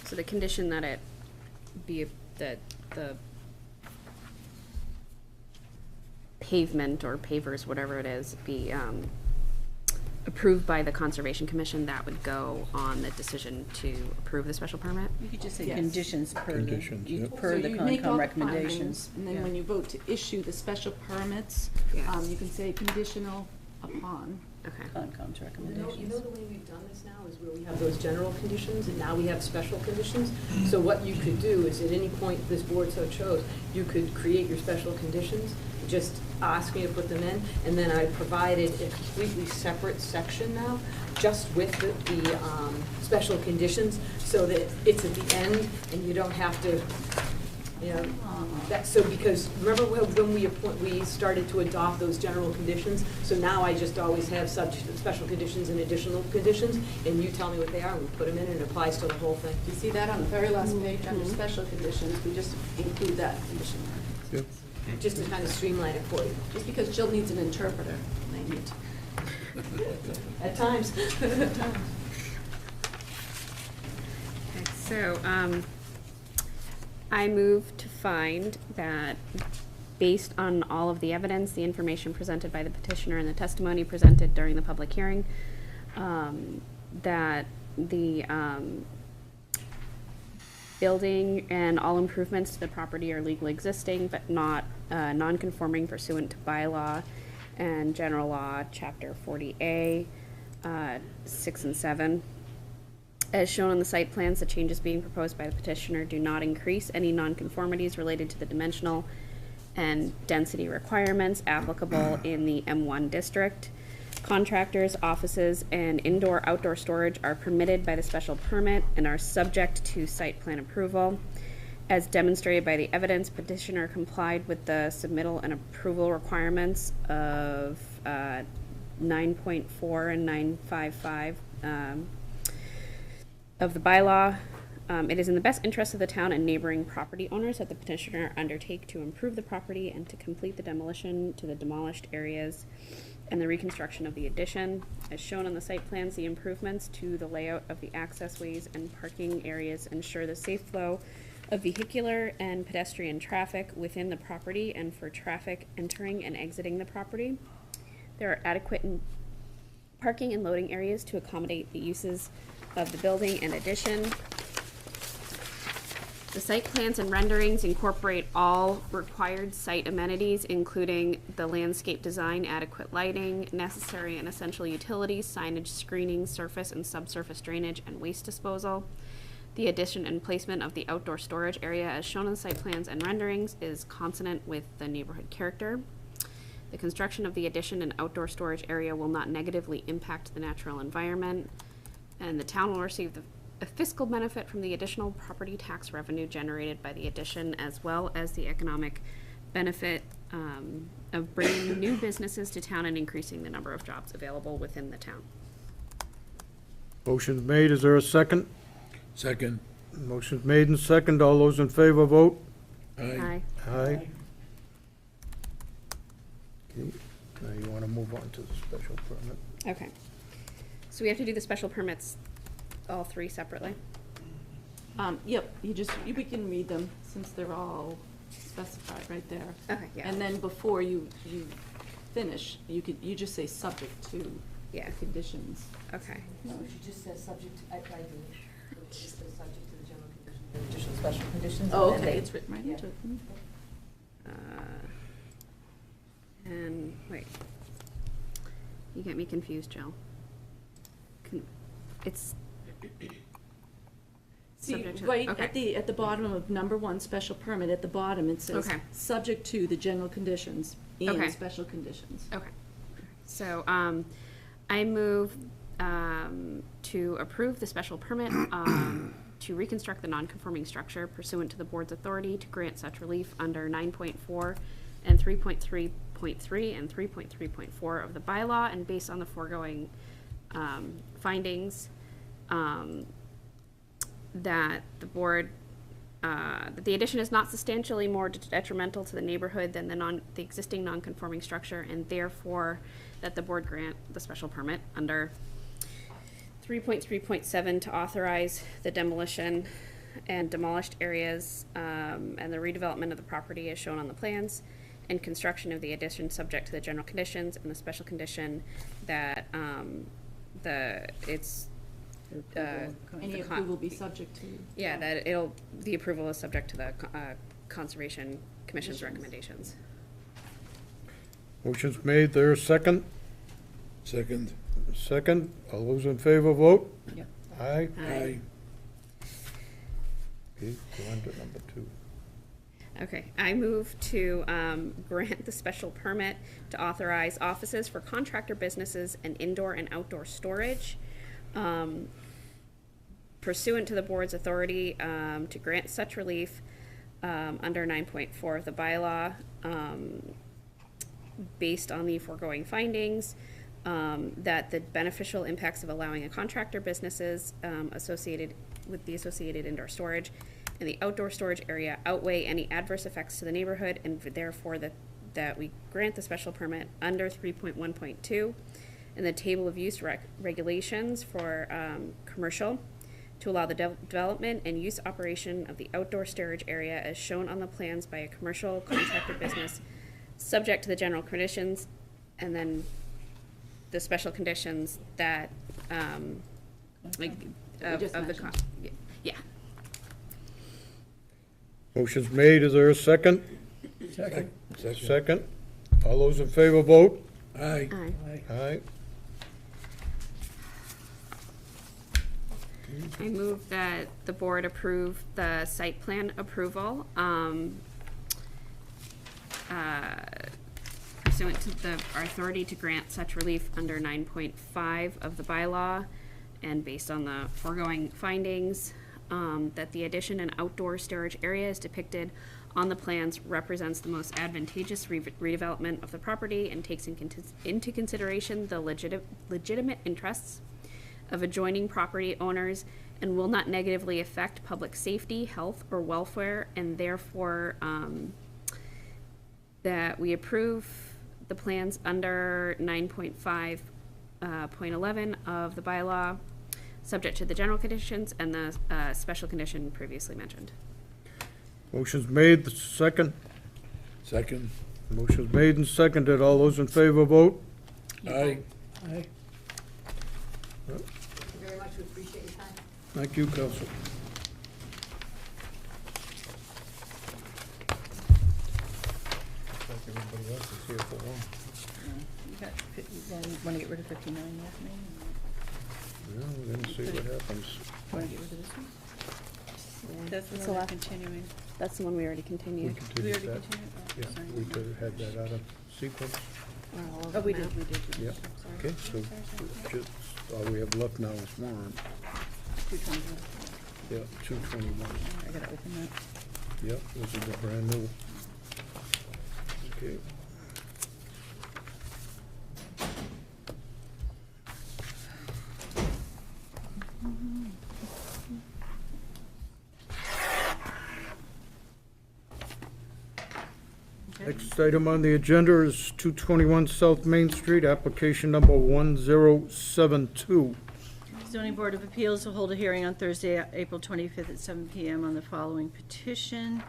so the condition that it be, that the pavement or pavers, whatever it is, be approved by the Conservation Commission, that would go on the decision to approve the special permit? You could just say Yes. conditions per the, Conditions, yep. per So the you make all Concom the recommendations. findings, And then Yeah. when you vote to issue the special permits, Yes. you can say conditional upon. Okay. Concom's You know recommendations. the way we've done this now is where we have those general conditions, and now we have special conditions. So what you could do is, at any point this board so chose, you could create your special conditions, just ask me to put them in, and then I provided a completely separate section now, just with the special conditions, so that it's at the end, and you don't have to, you know, that's so, because remember when we started to adopt those general conditions? So now I just always have special conditions and additional conditions, and you tell me what they are, and we put them in, and it applies to the whole thing. You see that on the very last page under special conditions, we just include that condition. Yep. Just to kind of streamline it for you. Just because Jill needs an interpreter, I need. At times. Okay, so, I move to find that, based on all of the evidence, the information presented by the petitioner and the testimony presented during the public hearing, that the, building and all improvements to the property are legally existing, but not, non-conforming pursuant to bylaw and general law, chapter 40A, 6 and 7. As shown on the site plans, the changes being proposed by the petitioner do not increase any nonconformities related to the dimensional and density requirements applicable in the M1 district. Contractors, offices, and indoor-outdoor storage are permitted by the special permit and are subject to site plan approval. As demonstrated by the evidence, petitioner complied with the submittal and approval requirements of 9.4 and 955 of the bylaw. It is in the best interest of the town and neighboring property owners that the petitioner undertake to improve the property and to complete the demolition to the demolished areas and the reconstruction of the addition. As shown on the site plans, the improvements to the layout of the access ways and parking areas ensure the safe flow of vehicular and pedestrian traffic within the property and for traffic entering and exiting the property. There are adequate parking and loading areas to accommodate the uses of the building and addition. The site plans and renderings incorporate all required site amenities, including the landscape design, adequate lighting, necessary and essential utilities, signage, screening, surface and subsurface drainage, and waste disposal. The addition and placement of the outdoor storage area as shown in site plans and renderings is consonant with the neighborhood character. The construction of the addition and outdoor storage area will not negatively impact the natural environment, and the town will receive a fiscal benefit from the additional property tax revenue generated by the addition, as well as the economic benefit of bringing new businesses to town and increasing the number of jobs available within the town. Motion's made, is there a second? Second. Motion's made and second, all those in favor vote? Aye. Aye. Okay, now you want to move on to the special permit? Okay. So we have to do the special permits, all three separately? Yep, we can read them since they're all specified right there. Okay, yeah. And then before you finish, you just say subject to Yeah. the conditions. Okay. No, she just says subject to, I do. She says subject to the general conditions, and additional special conditions. Oh, and then okay, they- it's written right into it. And, wait. You get me confused, Jill. It's See, subject to- right okay. at the bottom of number 1, special permit, at the bottom, it says, Okay. subject to the general conditions and Okay. special conditions. Okay. So, I move, to approve the special permit, to reconstruct the non-conforming structure pursuant to the board's authority to grant such relief under 9.4 and 3.3.3 and 3.3.4 of the bylaw, and based on the foregoing, findings, that the board, that the addition is not substantially more detrimental to the neighborhood than the existing non-conforming structure, and therefore that the board grant the special permit under 3.3.7 to authorize the demolition and demolished areas, and the redevelopment of the property as shown on the plans, and construction of the addition subject to the general conditions, and the special condition that, Any approval be subject to. yeah, that the approval is subject to the Conservation Commission's recommendations. Motion's made, there a second? Second. Second, all those in favor vote? Yep. Aye. Aye. Okay, go on to number 2. Okay, I move to grant the special permit to authorize offices for contractor businesses and indoor and outdoor storage pursuant to the board's authority to grant such relief under 9.4 of the bylaw, based on the foregoing findings, that the beneficial impacts of allowing a contractor businesses associated with the associated indoor storage and the outdoor storage area outweigh any adverse effects to the neighborhood, and therefore that we grant the special permit under 3.1.2 in the table of use regulations for commercial to allow the development and use operation of the outdoor storage area as shown on the plans by a commercial contractor business, subject to the general conditions, and then the special conditions that, like, just of the, mentioned. yeah. Motion's made, is there a second? Second. Second, all those in favor vote? Aye. Aye. Aye. I move that the board approve the site plan approval, pursuant to our authority to grant such relief under 9.5 of the bylaw, and based on the foregoing findings, that the addition and outdoor storage areas depicted on the plans represents the most advantageous redevelopment of the property and takes into consideration the legitimate interests of adjoining property owners and will not negatively affect public safety, health, or welfare, and therefore, that we approve the plans under 9.5.11 of the bylaw, subject to the general conditions and the special condition previously mentioned. Motion's made, the second. Second. Motion's made and seconded. All those in favor vote. Aye. Aye. Thank you very much, we appreciate your time. Thank you, Counsel. Like everybody else is here for long. You got, you want to get rid of 59, yes, maybe? Yeah, we're gonna see what happens. Want to get rid of this one? That's the It's one a we're lot. continuing. That's the one we already We continued. We continued already that. continued? Oh, Yeah, sorry. we could have had that out of sequence. Oh, we did, we did. Yeah, okay, so just, all we have left now is warrant. 221. Yeah, 221. I gotta open that. Yep, this is a brand new. Okay. Okay. Next item on the agenda is 221 South Main Street, application number 1072. Zoning Board of Appeals will hold a hearing on Thursday, April 25th at 7 PM on the following petition.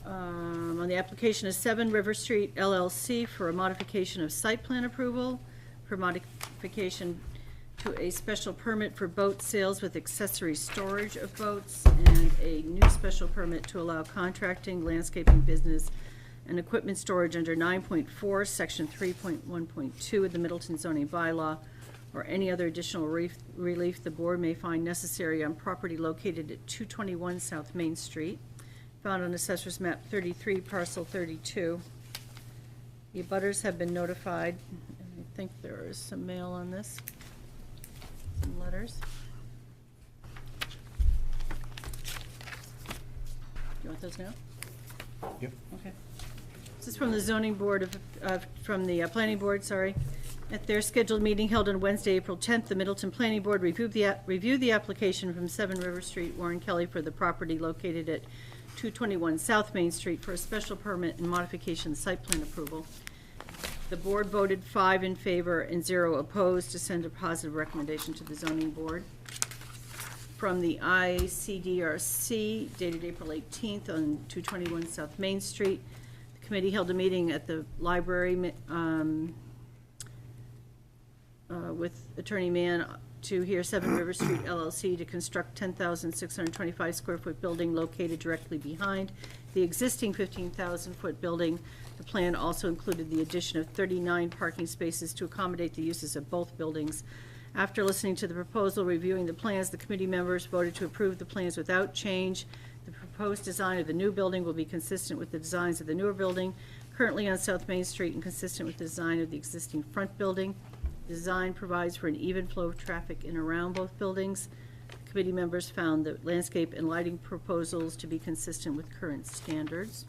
On the application of 7 River Street LLC for a modification of site plan approval, for modification to a special permit for boat sales with accessory storage of boats, and a new special permit to allow contracting, landscaping business, and equipment storage under 9.4, Section 3.1.2 of the Middleton zoning bylaw, or any other additional relief the board may find necessary on property located at 221 South Main Street, found on Assessor's Map 33, Parcel 32. The abutters have been notified, and I think there is some mail on this, some letters. You want those now? Yep. Okay. This is from the zoning board from the planning board, sorry. At their scheduled meeting held on Wednesday, April 10th, the Middleton Planning Board reviewed the application from 7 River Street, Warren Kelly, for the property located at 221 South Main Street for a special permit and modification site plan approval. The board voted 5 in favor and 0 opposed to send a positive recommendation to the zoning board. From the ICDRC dated April 18th on 221 South Main Street, the committee held a meeting at the library with Attorney Mann to hear 7 River Street LLC to construct 10,625 square foot building located directly behind the existing 15,000-foot building. The plan also included the addition of 39 parking spaces to accommodate the uses of both buildings. After listening to the proposal, reviewing the plans, the committee members voted to approve the plans without change. The proposed design of the new building will be consistent with the designs of the newer building currently on South Main Street and consistent with the design of the existing front building. The design provides for an even flow of traffic in and around both buildings. The committee members found the landscape and lighting proposals to be consistent with current standards.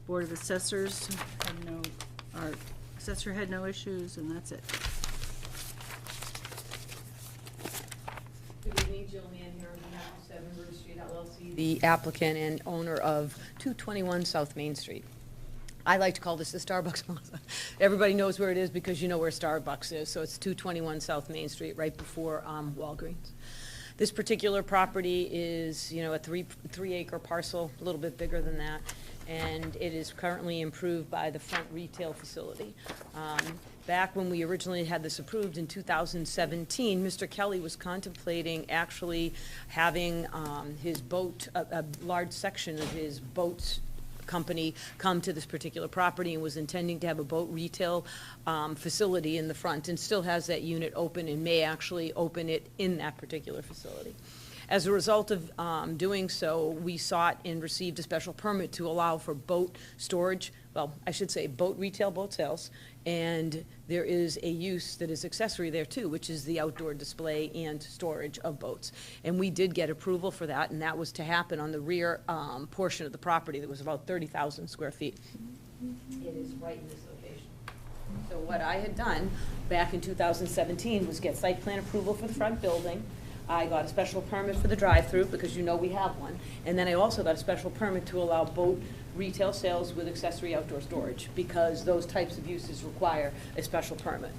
Board of Assessors had no, our assessor had no issues, and that's it. Good evening, Jill Mann here on behalf of 7 River Street LLC, the applicant and owner of 221 South Main Street. I like to call this the Starbucks Plaza. Everybody knows where it is because you know where Starbucks is, so it's 221 South Main Street, right before Walgreens. This particular property is, you know, a three-acre parcel, a little bit bigger than that, and it is currently improved by the front retail facility. Back when we originally had this approved in 2017, Mr. Kelly was contemplating actually having his boat, a large section of his boats company come to this particular property and was intending to have a boat retail facility in the front, and still has that unit open and may actually open it in that particular facility. As a result of doing so, we sought and received a special permit to allow for boat storage, well, I should say boat retail, boat sales, and there is a use that is accessory there too, which is the outdoor display and storage of boats. And we did get approval for that, and that was to happen on the rear portion of the property that was about 30,000 square feet. It is right in this location. So what I had done back in 2017 was get site plan approval for the front building. I got a special permit for the drive-through, because you know we have one. And then I also got a special permit to allow boat retail sales with accessory outdoor storage, because those types of uses require a special permit.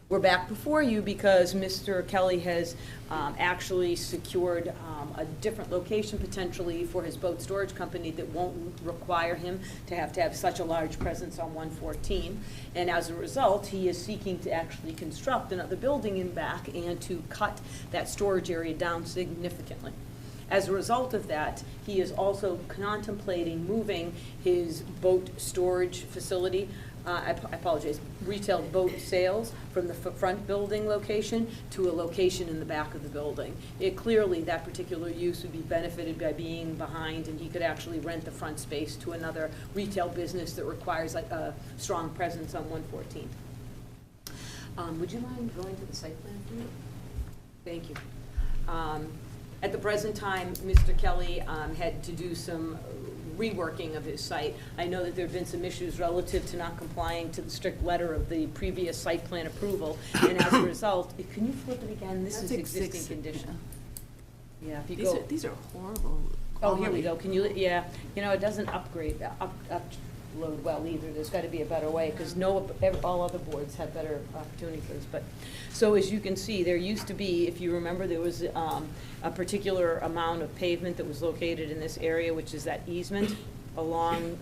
We're back before you because Mr. Kelly has actually secured a different location potentially for his boat storage company that won't require him to have such a large presence on 114. And as a result, he is seeking to actually construct another building in back and to cut that storage area down significantly. As a result of that, he is also contemplating moving his boat storage facility, I apologize, retail boat sales from the front building location to a location in the back of the building. Clearly, that particular use would be benefited by being behind, and he could actually rent the front space to another retail business that requires like a strong presence on 114. Would you mind going to the site plan for me? Thank you. At the present time, Mr. Kelly had to do some reworking of his site. I know that there have been some issues relative to not complying to the strict letter of the previous site plan approval, and as a result, can you flip it again? This is existing condition. Yeah, if you go. These are horrible. Oh, here we go. Can you, yeah, you know, it doesn't upload well either. There's got to be a better way, because all other boards have better opportunity for this. But, so as you can see, there used to be, if you remember, there was a particular amount of pavement that was located in this area, which is that easement along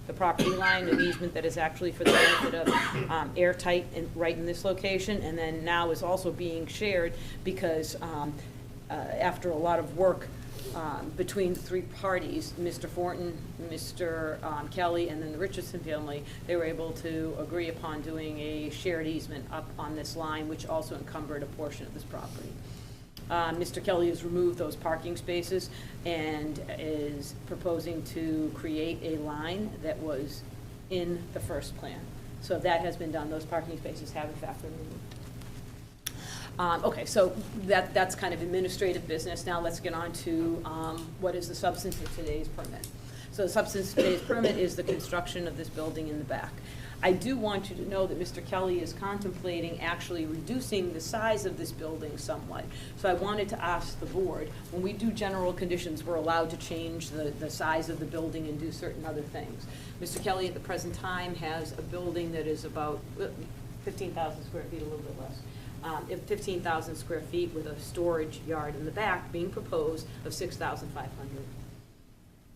the property line, an easement that is actually for the benefit of airtight and right in this location, and then now is also being shared because after a lot of work between the three parties, Mr. Fortin, Mr. Kelly, and then the Richardson family, they were able to agree upon doing a shared easement up on this line, which also encumbered a portion of this property. Mr. Kelly has removed those parking spaces and is proposing to create a line that was in the first plan. So that has been done. Those parking spaces have in fact been removed. Okay, so that's kind of administrative business. Now let's get on to what is the substance of today's permit. So the substance of today's permit is the construction of this building in the back. I do want you to know that Mr. Kelly is contemplating actually reducing the size of this building somewhat. So I wanted to ask the board, when we do general conditions, we're allowed to change the size of the building and do certain other things. Mr. Kelly at the present time has a building that is about 15,000 square feet, a little bit less. 15,000 square feet with a storage yard in the back being proposed of 6,500.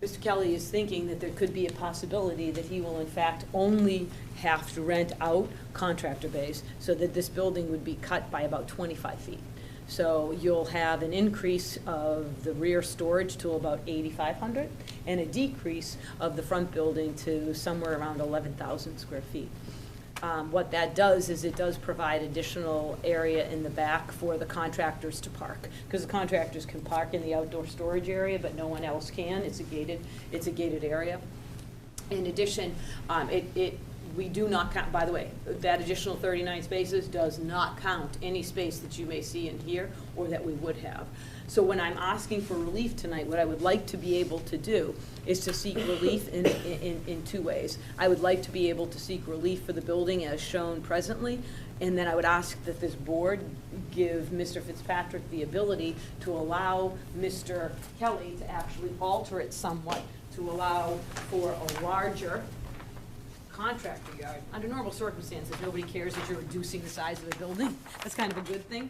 Mr. Kelly is thinking that there could be a possibility that he will in fact only have to rent out contractor base so that this building would be cut by about 25 feet. So you'll have an increase of the rear storage to about 8,500 and a decrease of the front building to somewhere around 11,000 square feet. What that does is it does provide additional area in the back for the contractors to park, because the contractors can park in the outdoor storage area, but no one else can. It's a gated area. In addition, we do not count, by the way, that additional 39 spaces does not count any space that you may see in here or that we would have. So when I'm asking for relief tonight, what I would like to be able to do is to seek relief in two ways. I would like to be able to seek relief for the building as shown presently, and then I would ask that this board give Mr. Fitzpatrick the ability to allow Mr. Kelly to actually alter it somewhat to allow for a larger contractor yard. Under normal circumstances, nobody cares that you're reducing the size of the building. That's kind of a good thing.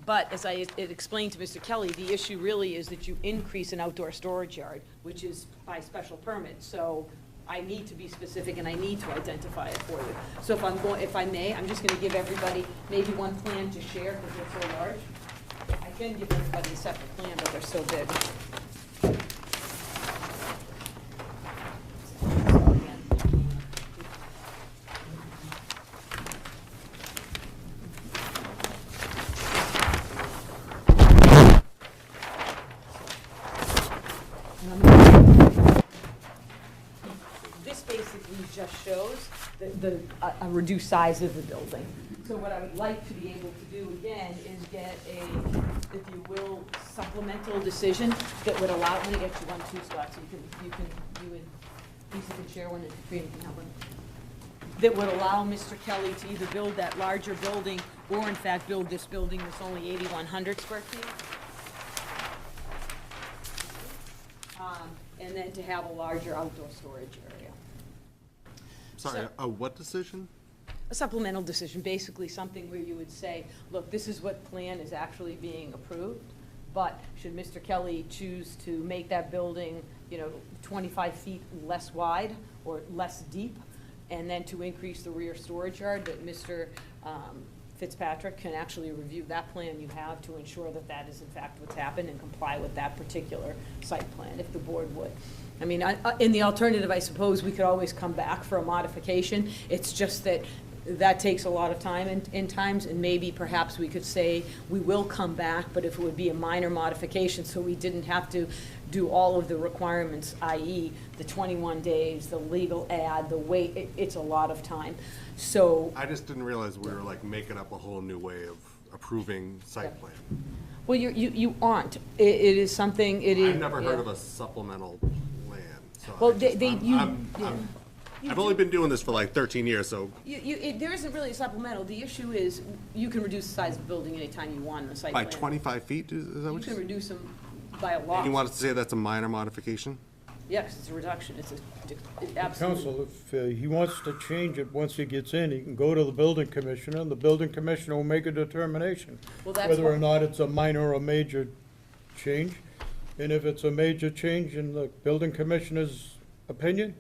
But as I explained to Mr. Kelly, the issue really is that you increase an outdoor storage yard, which is by special permit. So I need to be specific and I need to identify it for you. So if I may, I'm just going to give everybody maybe one plan to share because they're so large. I can give everybody a separate plan, but they're so big. a reduced size of the building. So what I would like to be able to do again is get a, if you will, supplemental decision that would allow, let me get you 1, 2 spots, you would, Lisa can share one and Katrina can have one. That would allow Mr. Kelly to either build that larger building or in fact build this building that's only 8,100 square feet. And then to have a larger outdoor storage area. Sorry, So- a what decision? A supplemental decision, basically something where you would say, look, this is what plan is actually being approved, but should Mr. Kelly choose to make that building, 25 feet less wide or less deep, and then to increase the rear storage yard, that Mr. Fitzpatrick can actually review that plan you have to ensure that that is in fact what's happened and comply with that particular site plan, if the board would. I mean, in the alternative, I suppose we could always come back for a modification. It's just that that takes a lot of time in times, and maybe perhaps we could say, we will come back, but if it would be a minor modification, so we didn't have to do all of the requirements, i.e. the 21 days, the legal ad, the wait, it's a lot of time. So, I just didn't realize we were like making up a whole new way of approving site plan. well, you aren't. It is something, it is. I've never heard yeah. of a supplemental plan, so. Well, I just- you I've only been doing this for like 13 years, so there isn't really a supplemental. The issue is, you can reduce the size of the building anytime you want in the site by plan. 25 feet, is that You what can you said? reduce them by a lot. You want us to say that's a minor modification? Yeah, 'cause it's a reduction, it's a, absolutely. Council, if he wants to change it once he gets in, he can go to the building commissioner, and the building commissioner will make a determination Well, that's whether or what- not it's a minor or major change. And if it's a major change in the building commissioner's opinion,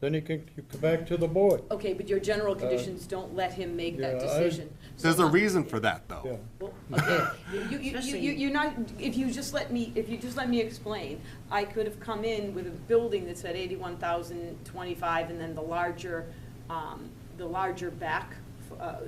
then you can come back to the board. Okay, but your general conditions don't let him make that yeah, I- decision. There's a reason for that, Yeah. though. Well, okay, you're not, if you just let me explain, I could have come in with a building that said 81,025 and then the larger back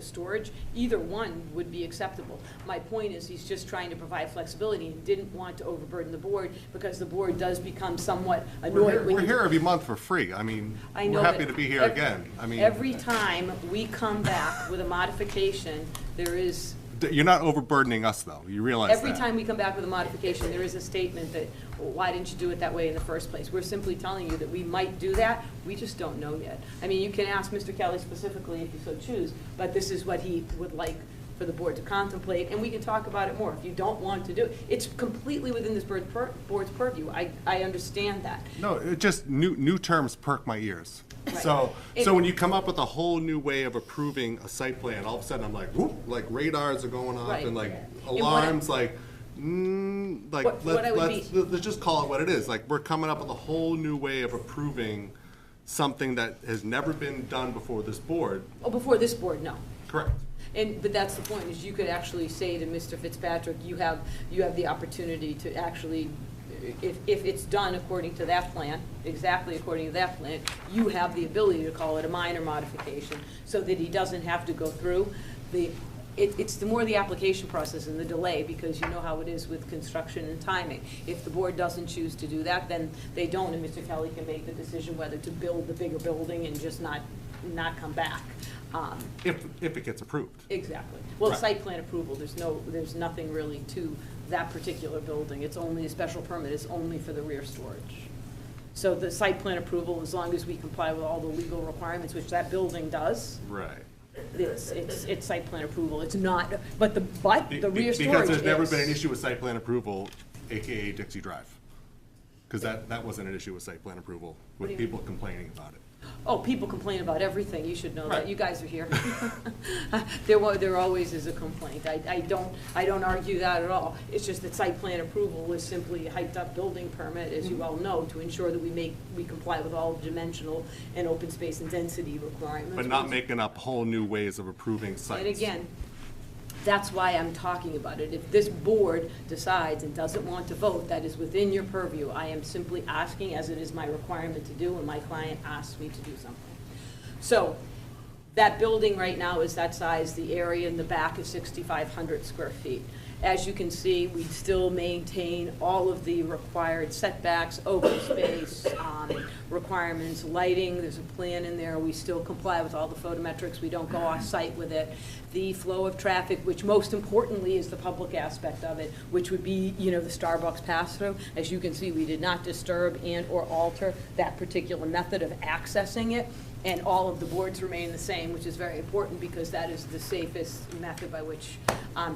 storage, either one would be acceptable. My point is, he's just trying to provide flexibility and didn't want to overburden the board, because the board does become somewhat annoyed when We're you. here every month for free. I mean, I know, we're happy but to be here again. I mean, Every time we come back with a modification, there is, you're not overburdening us, though. You realize that. every time we come back with a modification, there is a statement that, well, why didn't you do it that way in the first place? We're simply telling you that we might do that, we just don't know yet. I mean, you can ask Mr. Kelly specifically if you so choose, but this is what he would like for the board to contemplate, and we can talk about it more. If you don't want to do it, it's completely within this board's purview. I understand that. No, it just, new terms perk my ears. Right. So It- when you come up with a whole new way of approving a site plan, all of a sudden I'm like, whoop, like radars are going off Right. and like what I- alarms, like, What I would let's just call it what it is. Like, we're coming up with a whole new way of approving something that has never been done before this board. Oh, before this board, no. Correct. But that's the point, is you could actually say to Mr. Fitzpatrick, you have the opportunity to actually, if it's done according to that plan, exactly according to that plan, you have the ability to call it a minor modification, so that he doesn't have to go through it's the more the application process and the delay, because you know how it is with construction and timing. If the board doesn't choose to do that, then they don't, and Mr. Kelly can make the decision whether to build the bigger building and just not come back. If it gets approved. Exactly. Well, Right. site plan approval, there's nothing really to that particular building. It's only, a special permit is only for the rear storage. So the site plan approval, as long as we comply with all the legal requirements, which that building does, Right. it's site plan approval. It's not, but the rear storage is. Because there's never been an issue with site plan approval, AKA Dixie Drive. Because that wasn't an issue with site plan approval, What do with you people complaining about it. Oh, people complain about everything, you should know that, Right. you guys are here. There always is a complaint, I don't argue that at all. It's just that site plan approval is simply a hyped-up building permit, as you all know, to ensure that we comply with all dimensional and open space and density requirements. But not making up whole new ways of approving sites. And again, that's why I'm talking about it. If this board decides and doesn't want to vote, that is within your purview. I am simply asking, as it is my requirement to do, and my client asks me to do something. So, that building right now is that size. The area in the back is 6,500 square feet. As you can see, we still maintain all of the required setbacks, open space, requirements, lighting, there's a plan in there, we still comply with all the photometrics, we don't go off-site with it. The flow of traffic, which most importantly is the public aspect of it, which would be, you know, the Starbucks pass-through. As you can see, we did not disturb and/or alter that particular method of accessing it, and all of the boards remain the same, which is very important because that is the safest method by which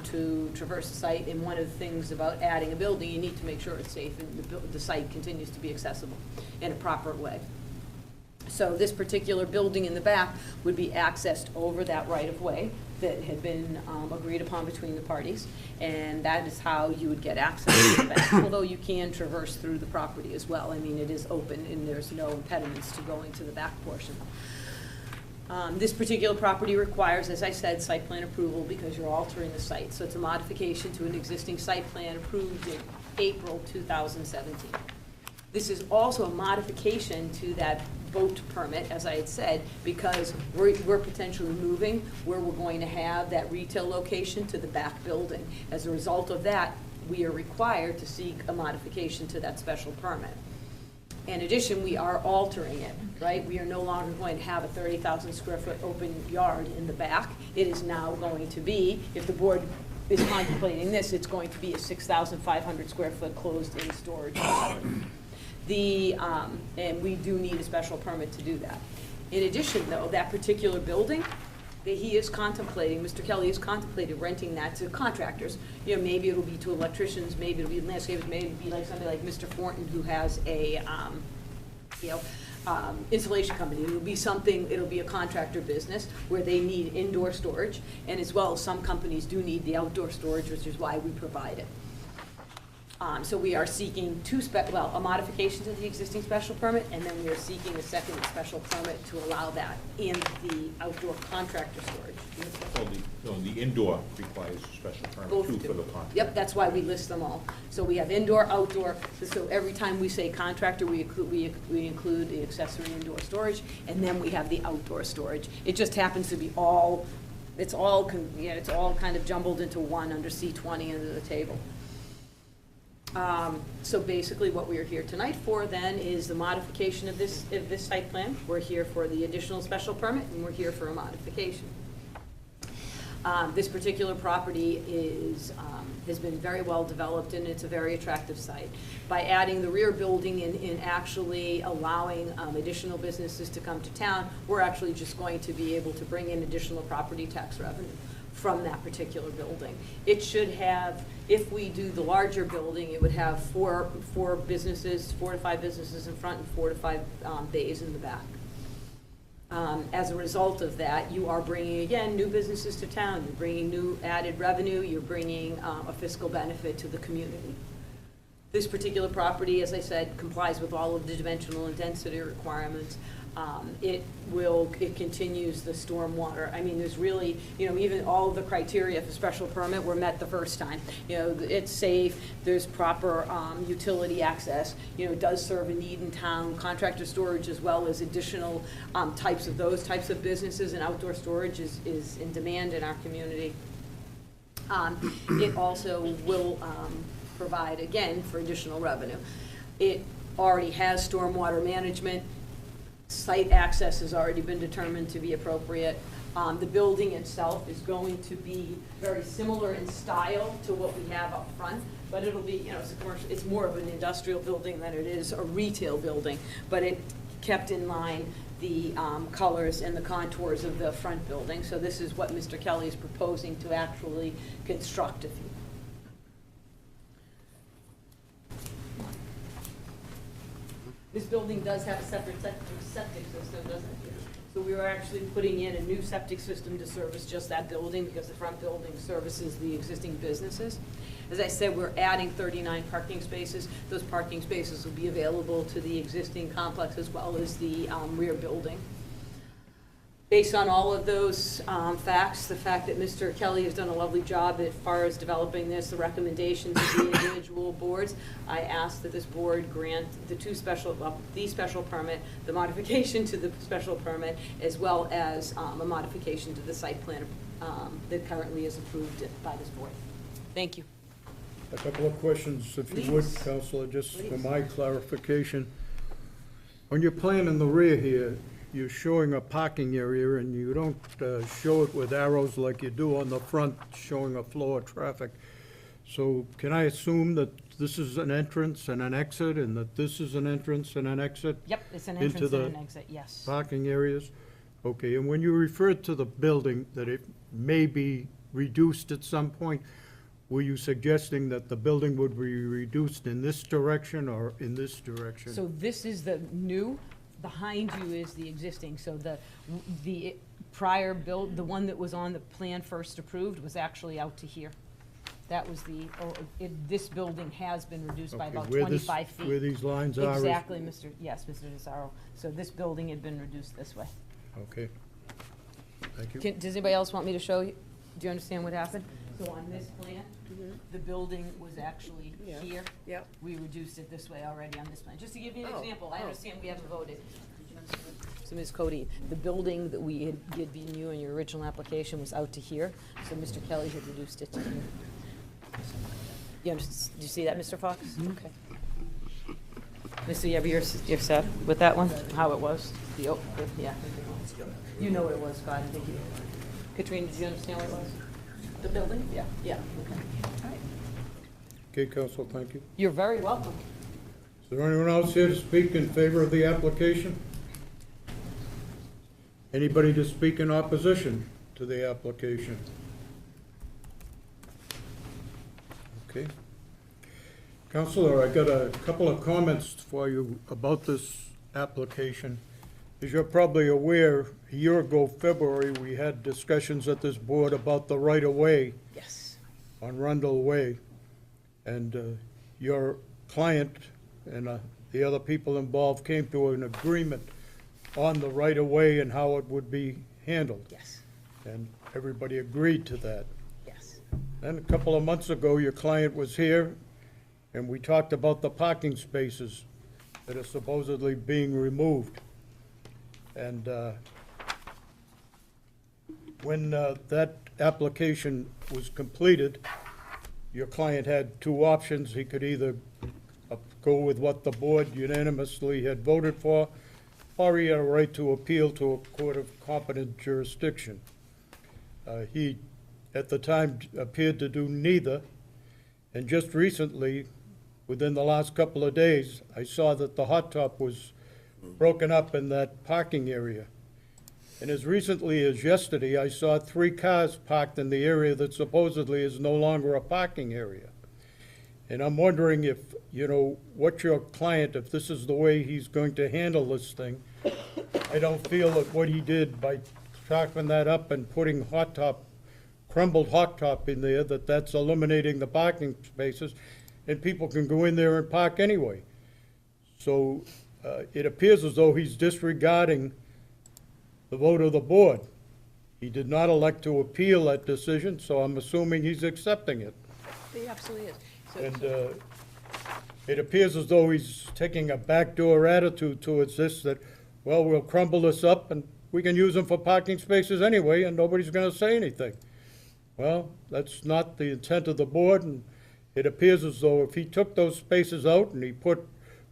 to traverse the site. And one of the things about adding a building, you need to make sure it's safe and the site continues to be accessible in a proper way. So this particular building in the back would be accessed over that right-of-way that had been agreed upon between the parties, and that is how you would get access to the back, although you can traverse through the property as well. I mean, it is open and there's no impediments to going to the back portion. This particular property requires, as I said, site plan approval because you're altering the site. So it's a modification to an existing site plan approved in April 2017. This is also a modification to that boat permit, as I had said, because we're potentially moving where we're going to have that retail location to the back building. As a result of that, we are required to seek a modification to that special permit. In addition, we are altering it, right? We are no longer going to have a 30,000 square foot open yard in the back. It is now going to be, if the board is contemplating this, it's going to be a 6,500 square foot closed-in storage facility. And we do need a special permit to do that. In addition, though, that particular building that he is contemplating, Mr. Kelly is contemplating renting that to contractors. You know, maybe it'll be to electricians, maybe it'll be landscapers, maybe it'll be like somebody like Mr. Thornton who has a, installation company. It'll be something, it'll be a contractor business where they need indoor storage, and as well as some companies do need the outdoor storage, which is why we provide it. So we are seeking a modification to the existing special permit, and then we are seeking a second special permit to allow that in the outdoor contractor storage. The indoor requires a special permit Both too do. for the contract. Yep, that's why we list them all. So we have indoor, outdoor, so every time we say contractor, we include the accessory indoor storage, and then we have the outdoor storage. It just happens to be it's all kind of jumbled into one under C20 under the table. So basically what we are here tonight for then is the modification of this site plan. We're here for the additional special permit, and we're here for a modification. This particular property has been very well developed, and it's a very attractive site. By adding the rear building and actually allowing additional businesses to come to town, we're actually just going to be able to bring in additional property tax revenue from that particular building. It should have, if we do the larger building, it would have four to five businesses in front and 4 to 5 bays in the back. As a result of that, you are bringing, again, new businesses to town. You're bringing new added revenue. You're bringing a fiscal benefit to the community. This particular property, as I said, complies with all of the dimensional and density requirements. It continues the stormwater. I mean, there's really, even all of the criteria for special permit were met the first time. It's safe, there's proper utility access, it does serve a need in town, contractor storage as well as additional those types of businesses, and outdoor storage is in demand in our community. It also will provide, again, for additional revenue. It already has stormwater management. Site access has already been determined to be appropriate. The building itself is going to be very similar in style to what we have up front, but it'll be, it's more of an industrial building than it is a retail building, but it kept in line the colors and the contours of the front building. So this is what Mr. Kelly is proposing to actually construct, if you will. This building does have a separate septic system, doesn't it? So we were actually putting in a new septic system to service just that building because the front building services the existing businesses. As I said, we're adding 39 parking spaces. Those parking spaces will be available to the existing complex as well as the rear building. Based on all of those facts, the fact that Mr. Kelly has done a lovely job as far as developing this, the recommendations of the individual boards, I ask that this board grant the special permit, the modification to the special permit, as well as a modification to the site plan that currently is approved by this board. Thank you. A couple of questions, if you would, Please. Counselor, just for Please. my clarification. On your plan in the rear here, you're showing a parking area, and you don't show it with arrows like you do on the front, showing a flow of traffic. So can I assume that this is an entrance and an exit, and that this is an entrance and an exit? Yep, it's an Into entrance and the an exit, yes. Parking areas? Okay, and when you referred to the building, that it may be reduced at some point, were you suggesting that the building would be reduced in this direction or in this direction? So this is the new, behind you is the existing, so the prior build, the one that was on the plan first approved was actually out to here. That was this building has been reduced by Okay, about where this- 25 feet. Where these lines are? is- Exactly, Mr. Nazaro. So this building had been reduced this way. Okay. Thank you. Does anybody else want me to show you? Do you understand what happened? So on this plan, the building was actually here. Yep. We reduced it this way already on this plan. Just to give you an Oh, example, I oh. understand we haven't voted. So Ms. Cody, the building that we had given you in your original application was out to here, so Mr. Kelly had reduced it to here. Do you see that, Mr. Fox? Okay. Mr. Yever, you're set with that one, how it was? Yeah. You know what it was, Scott, I think you. Katrina, did you understand what it was? The building? Yeah. Yeah, okay. All right. Okay, Counsel, thank you. You're very welcome. Is there anyone else here to speak in favor of the application? Anybody to speak in opposition to the application? Okay. Counselor, I got a couple of comments for you about this application. As you're probably aware, a year ago, February, we had discussions at this board about the right-of-way Yes. on Rundle Way. And your client and the other people involved came to an agreement on the right-of-way and how it would be handled. Yes. And everybody agreed to that. Yes. Then a couple of months ago, your client was here, and we talked about the parking spaces that are supposedly being removed. And when that application was completed, your client had two options. He could either go with what the board unanimously had voted for, or he had a right to appeal to a court of competent jurisdiction. He, at the time, appeared to do neither, and just recently, within the last couple of days, I saw that the hot top was broken up in that parking area. And as recently as yesterday, I saw 3 cars parked in the area that supposedly is no longer a parking area. And I'm wondering if, what your client, if this is the way he's going to handle this thing. I don't feel that what he did by chopping that up and putting crumbled hot top in there, that's eliminating the parking spaces, and people can go in there and park anyway. So it appears as though he's disregarding the vote of the board. He did not elect to appeal that decision, so I'm assuming he's accepting it. He absolutely is. And it appears as though he's taking a backdoor attitude towards this, that, well, we'll crumble this up and we can use them for parking spaces anyway, and nobody's gonna say anything. Well, that's not the intent of the board, and it appears as though if he took those spaces out and he put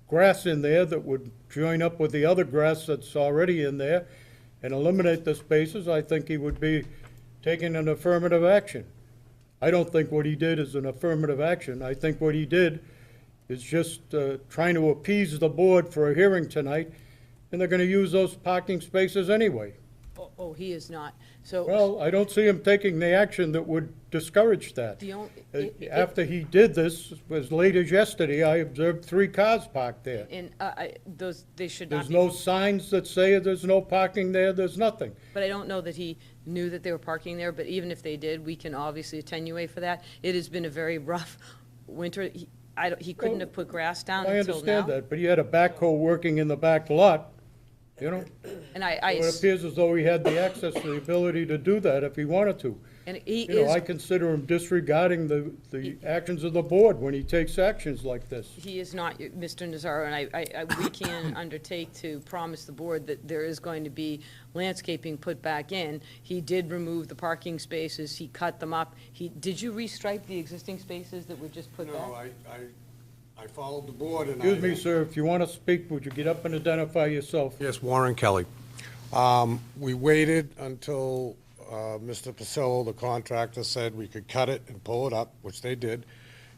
grass in there that would join up with the other grass that's already in there and eliminate the spaces, I think he would be taking an affirmative action. I don't think what he did is an affirmative action. I think what he did is just trying to appease the board for a hearing tonight, and they're gonna use those parking spaces anyway. Oh, he is not. So. Well, I don't see him taking the action that would discourage that. The only. After he did this, as late as yesterday, I observed 3 cars parked there. And they should not There's be. no signs that say there's no parking there, there's nothing. But I don't know that he knew that they were parking there, but even if they did, we can obviously attenuate for that. It has been a very rough winter. He couldn't have put grass down I until now. understand that, but he had a backhoe working in the back lot, And So it appears as though he had the access, the ability to do that if he wanted to. and he I is, consider him disregarding the actions of the board when he takes actions like this. he is not Mr. Nazaro, and we can undertake to promise the board that there is going to be landscaping put back in. He did remove the parking spaces, he cut them up. Did you restripe the existing spaces that were just put back? No, I I followed the board and Excuse me, sir, if you want to speak, would you get up and identify yourself? Yes, Warren Kelly. We waited until Mr. Pasillo, the contractor, said we could cut it and pull it up, which they did.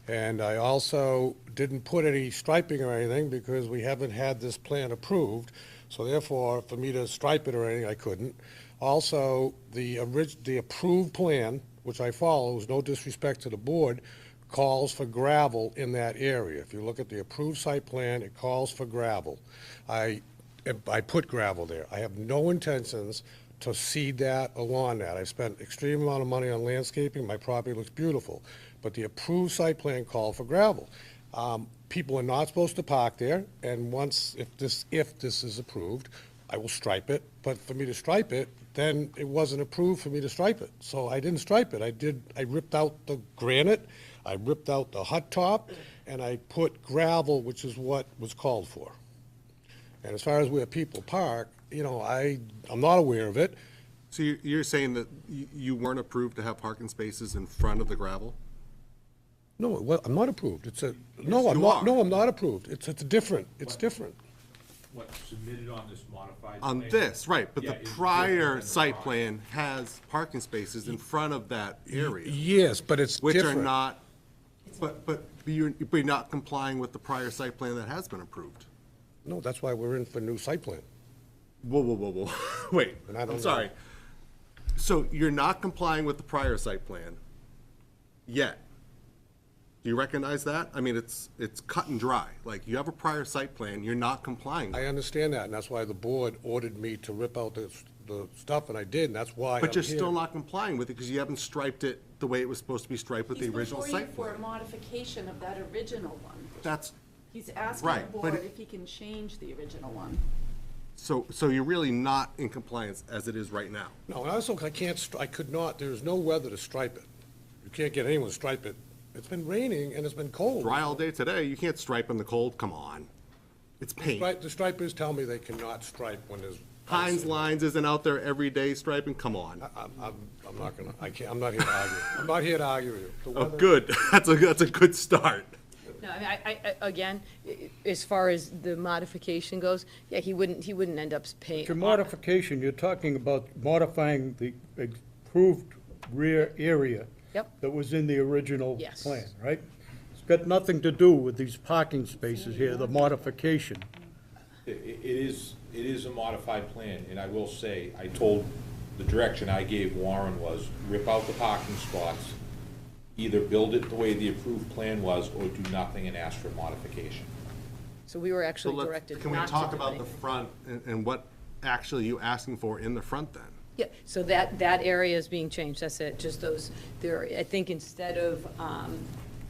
And I also didn't put any striping or anything because we haven't had this plan approved. So therefore, for me to stripe it or anything, I couldn't. Also, the approved plan, which I follow, is no disrespect to the board, calls for gravel in that area. If you look at the approved site plan, it calls for gravel. I put gravel there. I have no intentions to seed that or lawn that. I spent extreme amount of money on landscaping. My property looks beautiful. But the approved site plan called for gravel. People are not supposed to park there, and if this is approved, I will stripe it. But for me to stripe it, then it wasn't approved for me to stripe it. So I didn't stripe it. I ripped out the granite, I ripped out the hut top, and I put gravel, which is what was called for. And as far as where people park, I'm not aware of it. So you're saying that you weren't approved to have parking spaces in front of the gravel? No, well, I'm not approved. you are. No, I'm not approved. It's different. It's different. What submitted on this modified On plan? this, right, but Yeah, the it's prior different than the site prior. plan has parking spaces in front of that area, Yes, but it's which different. are not, but you're not complying with the prior site plan that has been approved. No, that's why we're in for new site plan. Whoa. Wait, And I don't I'm know. sorry. So you're not complying with the prior site plan yet? Do you recognize that? I mean, it's cut and dry. Like, you have a prior site plan, you're not complying with I it. understand that, and that's why the board ordered me to rip out the stuff, and I did, and that's why But I'm you're here. still not complying with it because you haven't striped it the way it was supposed to be striped with the original site for a plan. modification of that original one. That's, He's asking Right, the but board it- if he can change the original one. so you're really not in compliance as it is right now. No, and also, I could not, there's no weather to stripe it. You can't get anyone to stripe it. It's been raining and it's been cold. Dry all day today, you can't stripe in the cold, come on. It's paint. The stripers tell me they cannot stripe when there's. Heinz Lines isn't out there every day striping, come on. I'm not gonna, I'm not here to argue. I'm not here to argue with you. The Oh, weather- good, that's a good start. No, I mean, again, as far as the modification goes, yeah, he wouldn't end up paying. Your modification, you're talking about modifying the approved rear area Yep. that was in the original Yes. plan, right? It's got nothing to do with these parking spaces here, the modification. It is a modified plan, and I will say, the direction I gave Warren was rip out the parking spots, either build it the way the approved plan was, or do nothing and ask for modification. So we were So actually directed can we not to talk do about the anything. front and what actually you asking for in the front then? Yeah, so that area is being changed, that's it, just those, I think instead of,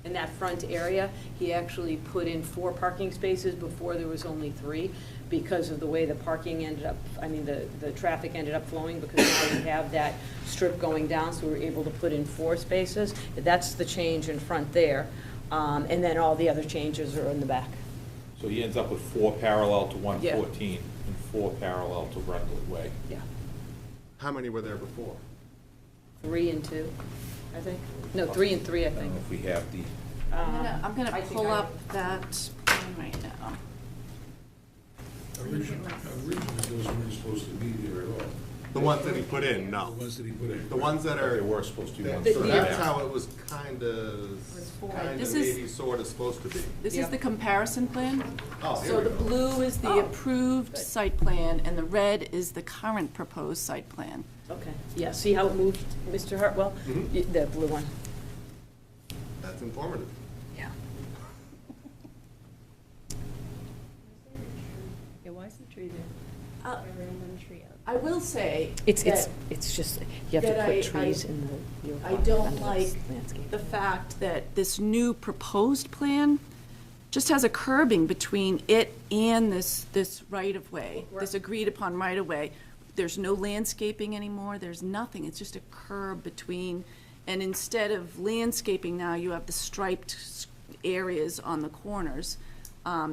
in that front area, he actually put in 4 parking spaces before there was only 3, because of the way the parking ended up, the traffic ended up flowing, because now we have that strip going down, so we were able to put in 4 spaces. That's the change in front there, and then all the other changes are in the back. So he ends up with 4 parallel to 114 and 4 parallel to Brentwood Way. Yeah, How many were there before? 3 and 2, I think. No, 3 and 3, I I don't think. know if we have the, I'm gonna I think pull I- up that plan right now. Originally, those weren't supposed to be there at all. The ones that he put in, The no. ones that he put in. The ones that there are, were supposed to be ones. so that that's are- how it was kind of This is- maybe sort of supposed to be. This is Yep. the comparison plan. Oh, here So we the go. blue is the approved site plan, and the red is the current proposed site plan. Okay, yeah, see how it moved, Mr. Hartwell? The blue one. That's informative. Yeah. Yeah, why is the tree there? I will say It's that just, you have to that put I- trees in the. I don't like the fact that this new proposed plan just has a curbing between it and this right-of-way, this agreed-upon right-of-way. There's no landscaping anymore, there's nothing, it's just a curb between, and instead of landscaping now, you have the striped areas on the corners.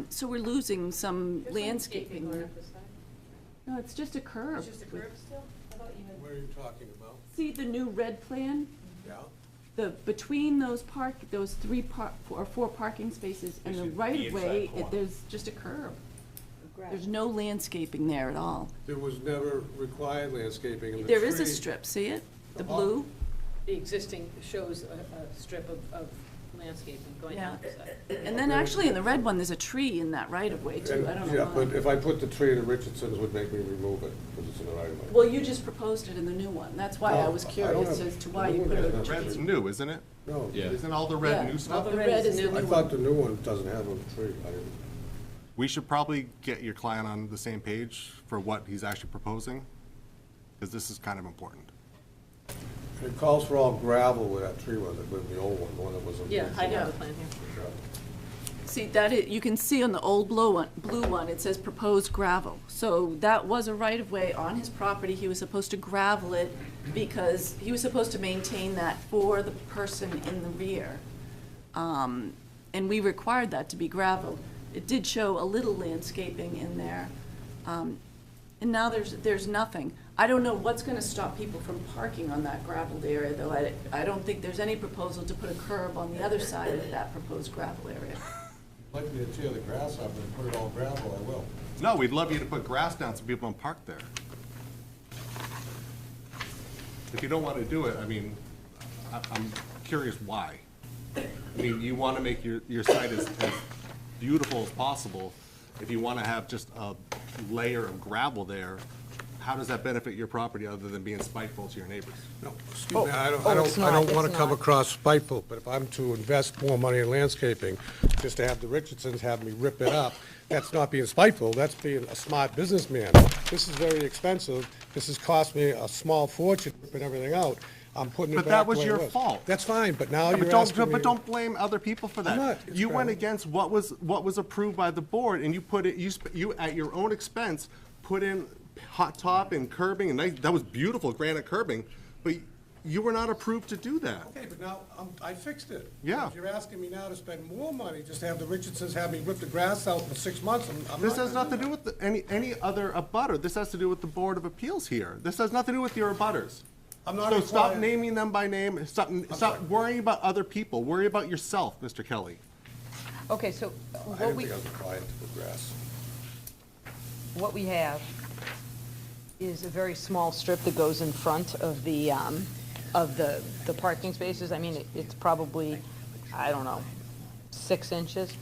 So we're losing some landscaping. No, it's just a curb. What are you talking about? See the new red plan? Yeah? between those four parking spaces and the right of way, there's just a curb. There's no landscaping there at all. There was never required landscaping in the There is a tree- strip, see it? The blue? The existing shows a strip of landscaping going Yeah. down the side. And then actually in the red one, there's a tree in that right of way too. I don't Yeah, know but why. if I put the tree, the Richardsons would make me remove it, because it's in the right of way. Well, you just proposed it in the new one. That's why I No, was I don't curious have- as to why you put Yeah, it. that's Red's new, isn't it? No, Yeah. Isn't all the Yeah, red new all stuff? the red is the I new thought one. the new one doesn't have a tree. I didn't. We should probably get your client on the same page for what he's actually proposing, because this is kind of important. And it calls for all gravel where that tree was, with the old one, the one that was. Yeah, I Yeah. have the plan here. See, you can see on the old blue one, it says proposed gravel. So that was a right of way on his property. He was supposed to gravel it because he was supposed to maintain that for the person in the rear. And we required that to be graveled. It did show a little landscaping in there. And now there's nothing. I don't know what's gonna stop people from parking on that gravelled area, though. I don't think there's any proposal to put a curb on the other side of that proposed gravel area. Like me to tear the grass up and put it all gravel, I will. No, we'd love you to put grass down so people don't park there. If you don't want to do it, I mean, I'm curious why. I mean, you want to make your site as beautiful as possible. If you want to have just a layer of gravel there, how does that benefit your property other than being spiteful to your neighbors? No, excuse me, I it's don't not, want it's to come not. across spiteful, but if I'm to invest more money in landscaping, just to have the Richardsons have me rip it up, that's not being spiteful, that's being a smart businessman. This is very expensive, this has cost me a small fortune, ripping everything out, I'm putting it But back that the was way it your fault. That's fine, but now But you're asking me. but don't blame other people for I'm not. that. It's You went gravel. against what was approved by the board, and you put it, you at your own expense, put in hot top and curbing, and that was beautiful granite curbing, but you were not approved to do that. Okay, but now, I fixed it. Yeah. If you're asking me now to spend more money, just to have the Richardsons have me rip the grass out for 6 months, I'm This not has gonna nothing to do with any other abutter. This has to do with the Board of Appeals here. This has nothing to do with your abutters. I'm not So stop required- naming them by name, stop sorry. worrying about other people, worry about yourself, Mr. Kelly. Okay, so I what didn't we, think I was required to put grass. what we have is a very small strip that goes in front of the parking spaces. I mean, it's probably, I don't know, 6 inches,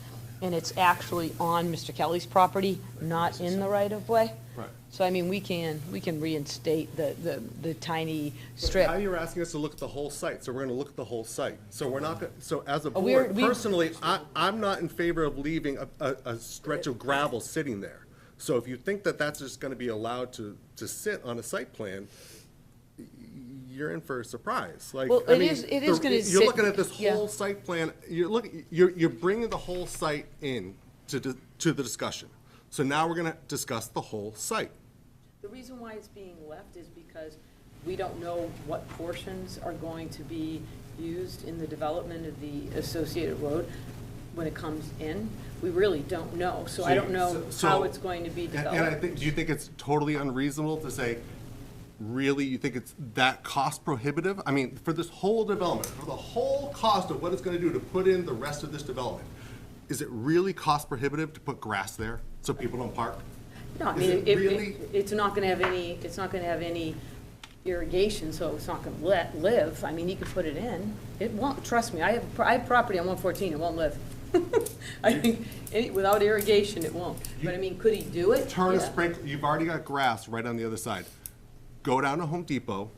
and it's actually on Mr. Kelly's property, not in the right-of-way. Right. So, I mean, we can reinstate the tiny Now strip. you're asking us to look at the whole site, so we're gonna look at the whole site. So we're not, so as a we're- board, we- personally, I'm not in favor of leaving a stretch of gravel sitting there. So if you think that that's just gonna be allowed to sit on a site plan, you're in for a surprise. Like, Well, I it mean, is gonna You're sit- looking at this yeah. whole site plan, you're bringing the whole site in to the discussion. So now we're gonna discuss the whole site. The reason why it's being left is because we don't know what portions are going to be used in the development of the associated road when it comes in. We really don't know, so I don't know So- how it's going to be And I developed. think, do you think it's totally unreasonable to say, really, you think it's that cost prohibitive? I mean, for this whole development, for the whole cost of what it's gonna do to put in the rest of this development, is it really cost prohibitive to put grass there so people don't park? No, I is mean, it really- it's not gonna have any irrigation, so it's not gonna live. I mean, you could put it in. It won't, trust me, I have property on 114, it won't live. I think, without irrigation, it won't. But I mean, could he do it? Turn a Yeah. sprinkler, you've already got grass right on the other side. Go down to Home Depot,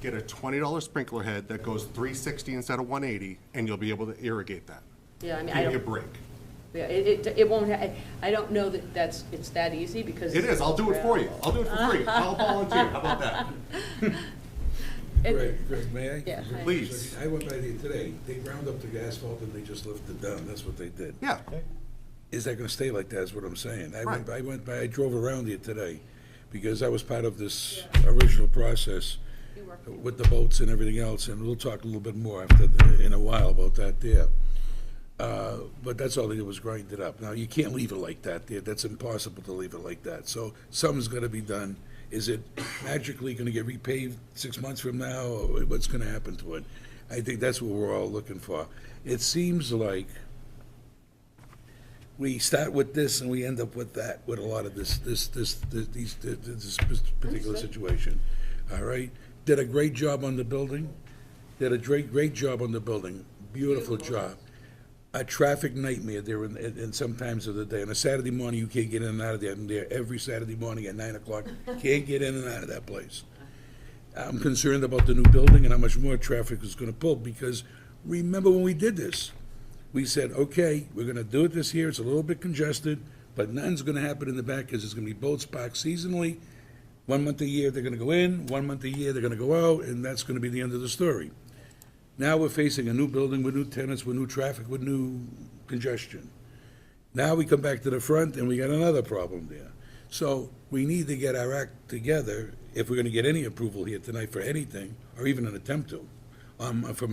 get a $20 sprinkler head that goes 360 instead of 180, and you'll be able to irrigate that. Yeah, I mean, I Give you a don't, break. yeah, it won't, I don't know that it's that easy because. It is, I'll do it for you. I'll do it for free. I'll volunteer. How about that? Greg, may I? Yeah. Please. I went by there today, they ground up the asphalt and they just lifted it down, that's what they did. Yeah. Is that gonna stay like that, is what I'm saying? Right. I drove around here today, because I was part of this original process with the boats and everything else, and we'll talk a little bit more in a while about that there. But that's all they did was grind it up. Now, you can't leave it like that there, that's impossible to leave it like that, so something's gonna be done. Is it magically gonna get repaved 6 months from now, or what's gonna happen to it? I think that's what we're all looking for. It seems like we start with this and we end up with that, with a lot of this particular situation. All right? Did a great job on the building. Did a great job on the building. Beautiful job. A traffic nightmare there in some times of the day. On a Saturday morning, you can't get in and out of there. I'm there every Saturday morning at 9 o'clock. Can't get in and out of that place. I'm concerned about the new building and how much more traffic is gonna pull, because remember when we did this? We said, okay, we're gonna do it this year, it's a little bit congested, but nothing's gonna happen in the back, because there's gonna be boats parked seasonally. 1 month a year, they're gonna go in, 1 month a year, they're gonna go out, and that's gonna be the end of the story. Now we're facing a new building with new tenants, with new traffic, with new congestion. Now we come back to the front, and we got another problem there. So we need to get our act together if we're gonna get any approval here tonight for anything, or even an attempt to, from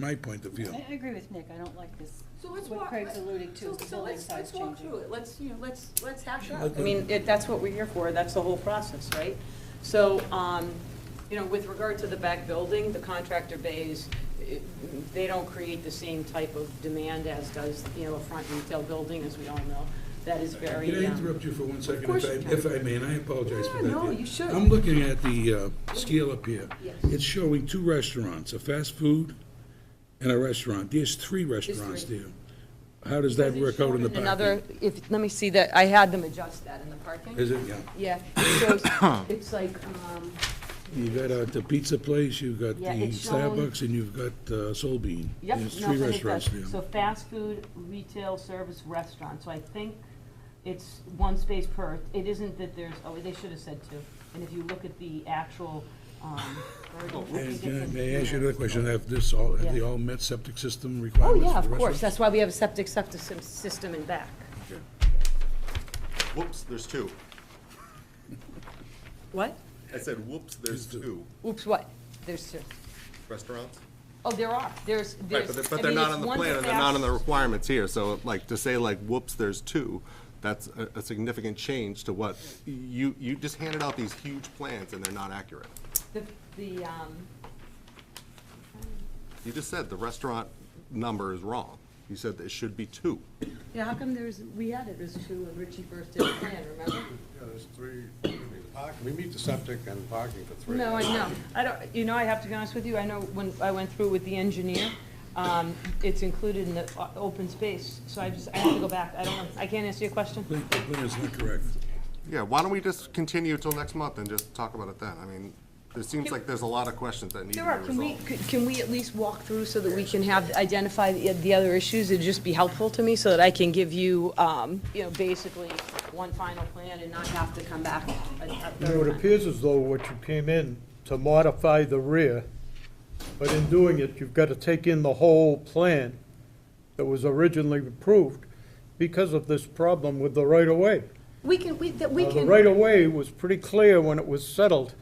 my point of view. I agree with Nick, I don't like this, So let's what walk. Craig's alluding to, is the So building let's size walk changing. through it. Let's hash it out. I mean, that's what we're here for, that's the whole process, right? So, with regard to the back building, the contractor bays, they don't create the same type of demand as does, a front retail building, as we all know. That is very. Can I interrupt you for 1 second, course you can. if I may, and I apologize for that. Yeah, no, dear. you should. I'm looking at the scale up here. Yes. It's showing 2 restaurants, a fast food and a restaurant. There's 3 restaurants three. there. How does that work out in the Another, parking? let me see that, I had them adjust that in the parking. Is it, yeah? Yeah, it shows, it's like, You got the pizza place, you've got the Yeah, it's shown- Starbucks, and you've got Soul Bean. yep. There's no, 3 but it restaurants does. there. So fast food, retail, service, restaurant, so I think it's 1 space per, it isn't that there's, they should have said 2. And if you look at the actual, version, I And think it's may I ask you in- another question? Have they Yeah. all met septic system Oh, requirements? yeah, for of the course, restaurants? that's why we have a septic system in back. Whoops, there's 2. What? I said, whoops, there's 2 Oops, what? There's 2. restaurants. Oh, there are, there's, Right, but they're not on the plan, and they're not on the requirements here, so like, to say like, whoops, there's 2, that's a significant change to what, you just handed out these huge plans and they're not accurate. The, You just said the restaurant number is wrong. You said that it should be 2. yeah, how come we had it as 2 when Richie first did the plan, remember? Yeah, there's 3, we meet the septic and parking for 3. No, I know. I don't, I have to be honest with you, I know when I went through with the engineer, it's included in the open space, so I have to go back. I don't know, I can't answer your question. The plan is not correct. Yeah, why don't we just continue till next month and just talk about it then? I mean, it seems like there's a lot of questions that need to be There are, resolved. can we at least walk through so that we can identify the other issues? It'd just be helpful to me so that I can give you, basically one final plan and not have to come back a You know, it third time. appears as though what you came in to modify the rear, but in doing it, you've got to take in the whole plan that was originally approved because of this problem with the right-of-way. We can. The right-of-way was pretty clear when it was settled,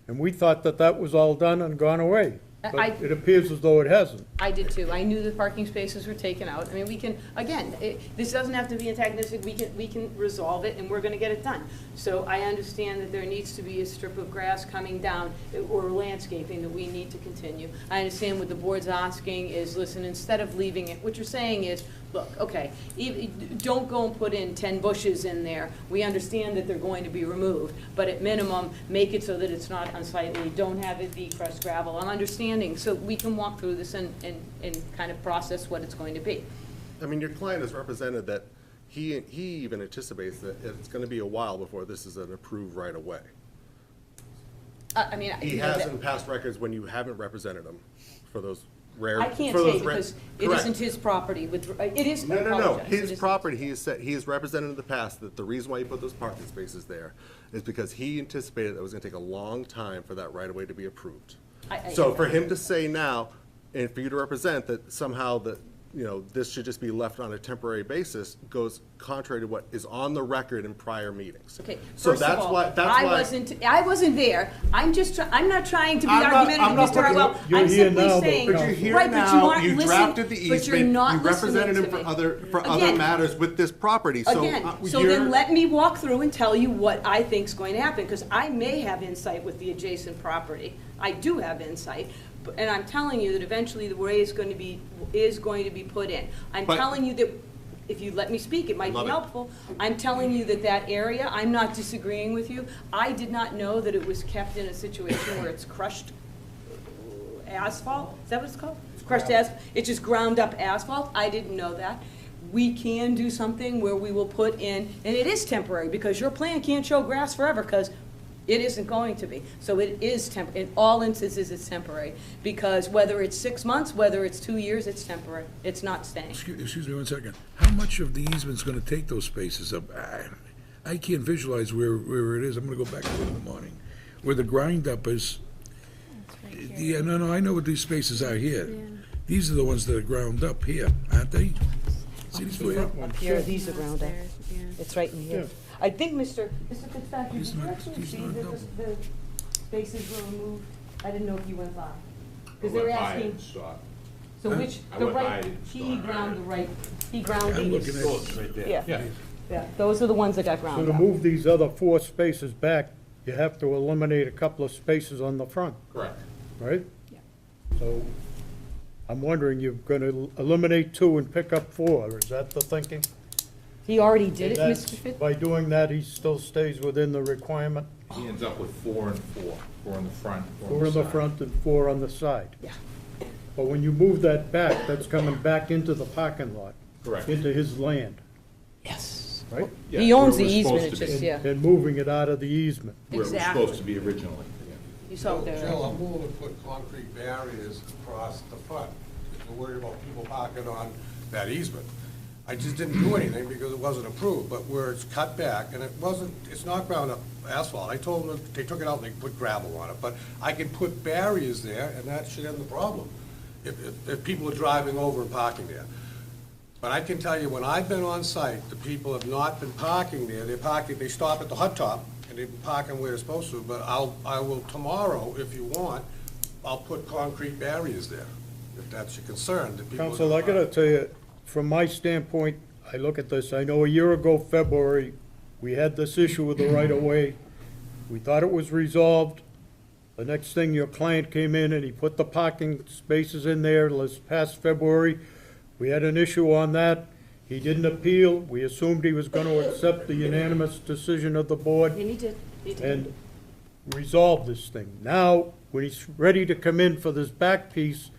and we thought that that was all done and gone away. But it appears as though it hasn't. I did too. I knew the parking spaces were taken out. I mean, we can, again, this doesn't have to be antagonistic. We can resolve it and we're gonna get it done. So I understand that there needs to be a strip of grass coming down or landscaping that we need to continue. I understand what the board's asking is, listen, instead of leaving it, what you're saying is, look, okay, don't go and put in 10 bushes in there. We understand that they're going to be removed, but at minimum, make it so that it's not unsightly. Don't have it be crushed gravel. I'm understanding, so we can walk through this and kind of process what it's going to be. I mean, your client has represented that he even anticipates that it's gonna be a while before this is an approved right away. I mean, He has in past records when you haven't represented him for those rare. I can't for say those because it Correct. isn't his property with, it is, I No, apologize. It his is- property, he has represented in the past that the reason why he put those parking spaces there is because he anticipated that it was gonna take a long time for that right of way to be approved. So for him to say now, and for you to represent that somehow that, this should just be left on a temporary basis goes contrary to what is on the record in prior meetings. Okay, So first of that's all, why, I wasn't there. I'm just, I'm not trying to be I'm not argumentative, putting- Mr. Harwell. You're I'm here simply now, but saying, you're But you're here right, but you now, aren't you listening, drafted the but you're easement, not you represented listening him to for me. other Again. matters with this property, so. Again, so you're- then let me walk through and tell you what I think's going to happen, because I may have insight with the adjacent property. I do have insight, And I'm telling you that eventually the way is going to be put in. I'm But- telling you that, if you let me speak, it might be Love it. helpful. I'm telling you that that area, I'm not disagreeing with you. I did not know that it was kept in a situation where it's crushed asphalt. Is that what it's called? Crushed asphalt. It's just ground up asphalt. I didn't know that. We can do something where we will put in, and it is temporary, because your plan can't show grass forever, because it isn't going to be. So it is in all instances, it's temporary, because whether it's 6 months, whether it's 2 years, it's temporary. It's not staying. Excuse me one second. How much of the easement's gonna take those spaces up? I can't visualize where it is. I'm gonna go back to it in the morning. Where the grind up is. Yeah, no, I know what these spaces are here. These are the ones that are ground up here, aren't they? See these for you? Up here, these are ground up. It's right in here. Yeah. I think, Mr. Fitzpatrick, did These you are- actually these see are that double. the spaces were removed? I didn't know if you went by. I Because they were went by asking, and saw it. so which, I the went by right, and he saw it. ground the right, he ground I'm these. looking at right there. Yeah, yeah, those are the ones that got So ground to up. move these other 4 spaces back, you have to eliminate a couple of spaces on the front, Correct. right? So I'm wondering, you're gonna eliminate 2 and pick up 4, is that the thinking? He already did it, That's- Mr. Fitz? By doing that, he still stays within the requirement? He ends up with 4 and 4, 4 in the front, 4 in the side. front and 4 on the side. Yeah. But when you move that back, that's coming back into the parking lot, Correct. into his land, Yes. right? Yeah, He owns where the it was easement, supposed it's to be. just, yeah. And moving it out of the easement. Where it was Exactly. supposed to be originally. You saw it there. Jill, I'm willing to put concrete barriers across the front, because we're worried about people parking on that easement. I just didn't do anything because it wasn't approved, but where it's cut back, and it's not ground up asphalt. I told them, they took it out and they put gravel on it, but I can put barriers there, and that should end the problem, if people are driving over and parking there. But I can tell you, when I've been on site, the people have not been parking there, they stop at the hot top, and they've been parking where they're supposed to, but I will tomorrow, if you want, I'll put concrete barriers there, if that's your concern, that people are Counsel, I gonna gotta tell you, from my standpoint, I look at this, I know a year ago, February, we had this issue with the right-of-way. We thought it was resolved. The next thing, your client came in and he put the parking spaces in there this past February. We had an issue on that. He didn't appeal. We assumed he was gonna accept the unanimous decision of the board And he did, he did. and resolve this thing. Now, when he's ready to come in for this back piece,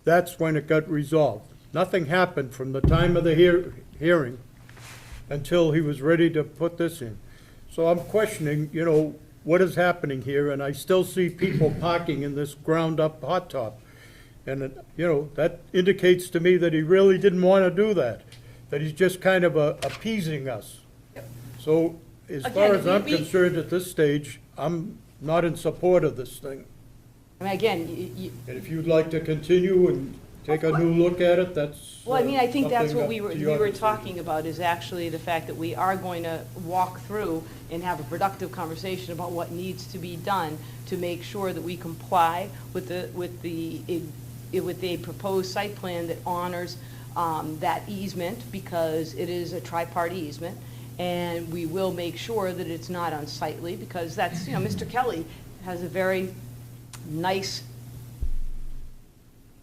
that's when it got resolved. Nothing happened from the time of the hearing until he was ready to put this in. So I'm questioning, what is happening here, and I still see people parking in this ground-up hot top. And, that indicates to me that he really didn't want to do that he's just kind of appeasing us. So, as far Again, as I'm we- concerned at this stage, I'm not in support of this thing. I mean, again, And if you'd like to continue and take a new look at it, that's. well, I mean, I think that's something what we up were, to we your were decision. talking about, is actually the fact that we are going to walk through and have a productive conversation about what needs to be done to make sure that we comply with the proposed site plan that honors that easement, because it is a tri-party easement. And we will make sure that it's not unsightly, because that's, Mr. Kelly has a very nice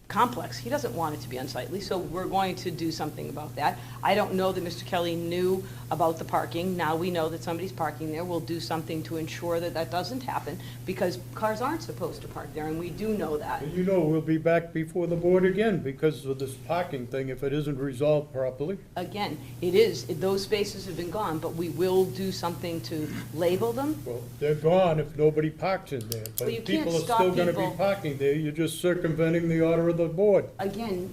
complex. He doesn't want it to be unsightly, so we're going to do something about that. I don't know that Mr. Kelly knew about the parking. Now we know that somebody's parking there. We'll do something to ensure that that doesn't happen, because cars aren't supposed to park there, and we do know that. And we'll be back before the board again because of this parking thing if it isn't resolved properly. Again, those spaces have been gone, but we will do something to label them. Well, they're gone if nobody parks in there. But Well, you if can't people are stop still gonna be people- parking there, you're just circumventing the order of the board. Again,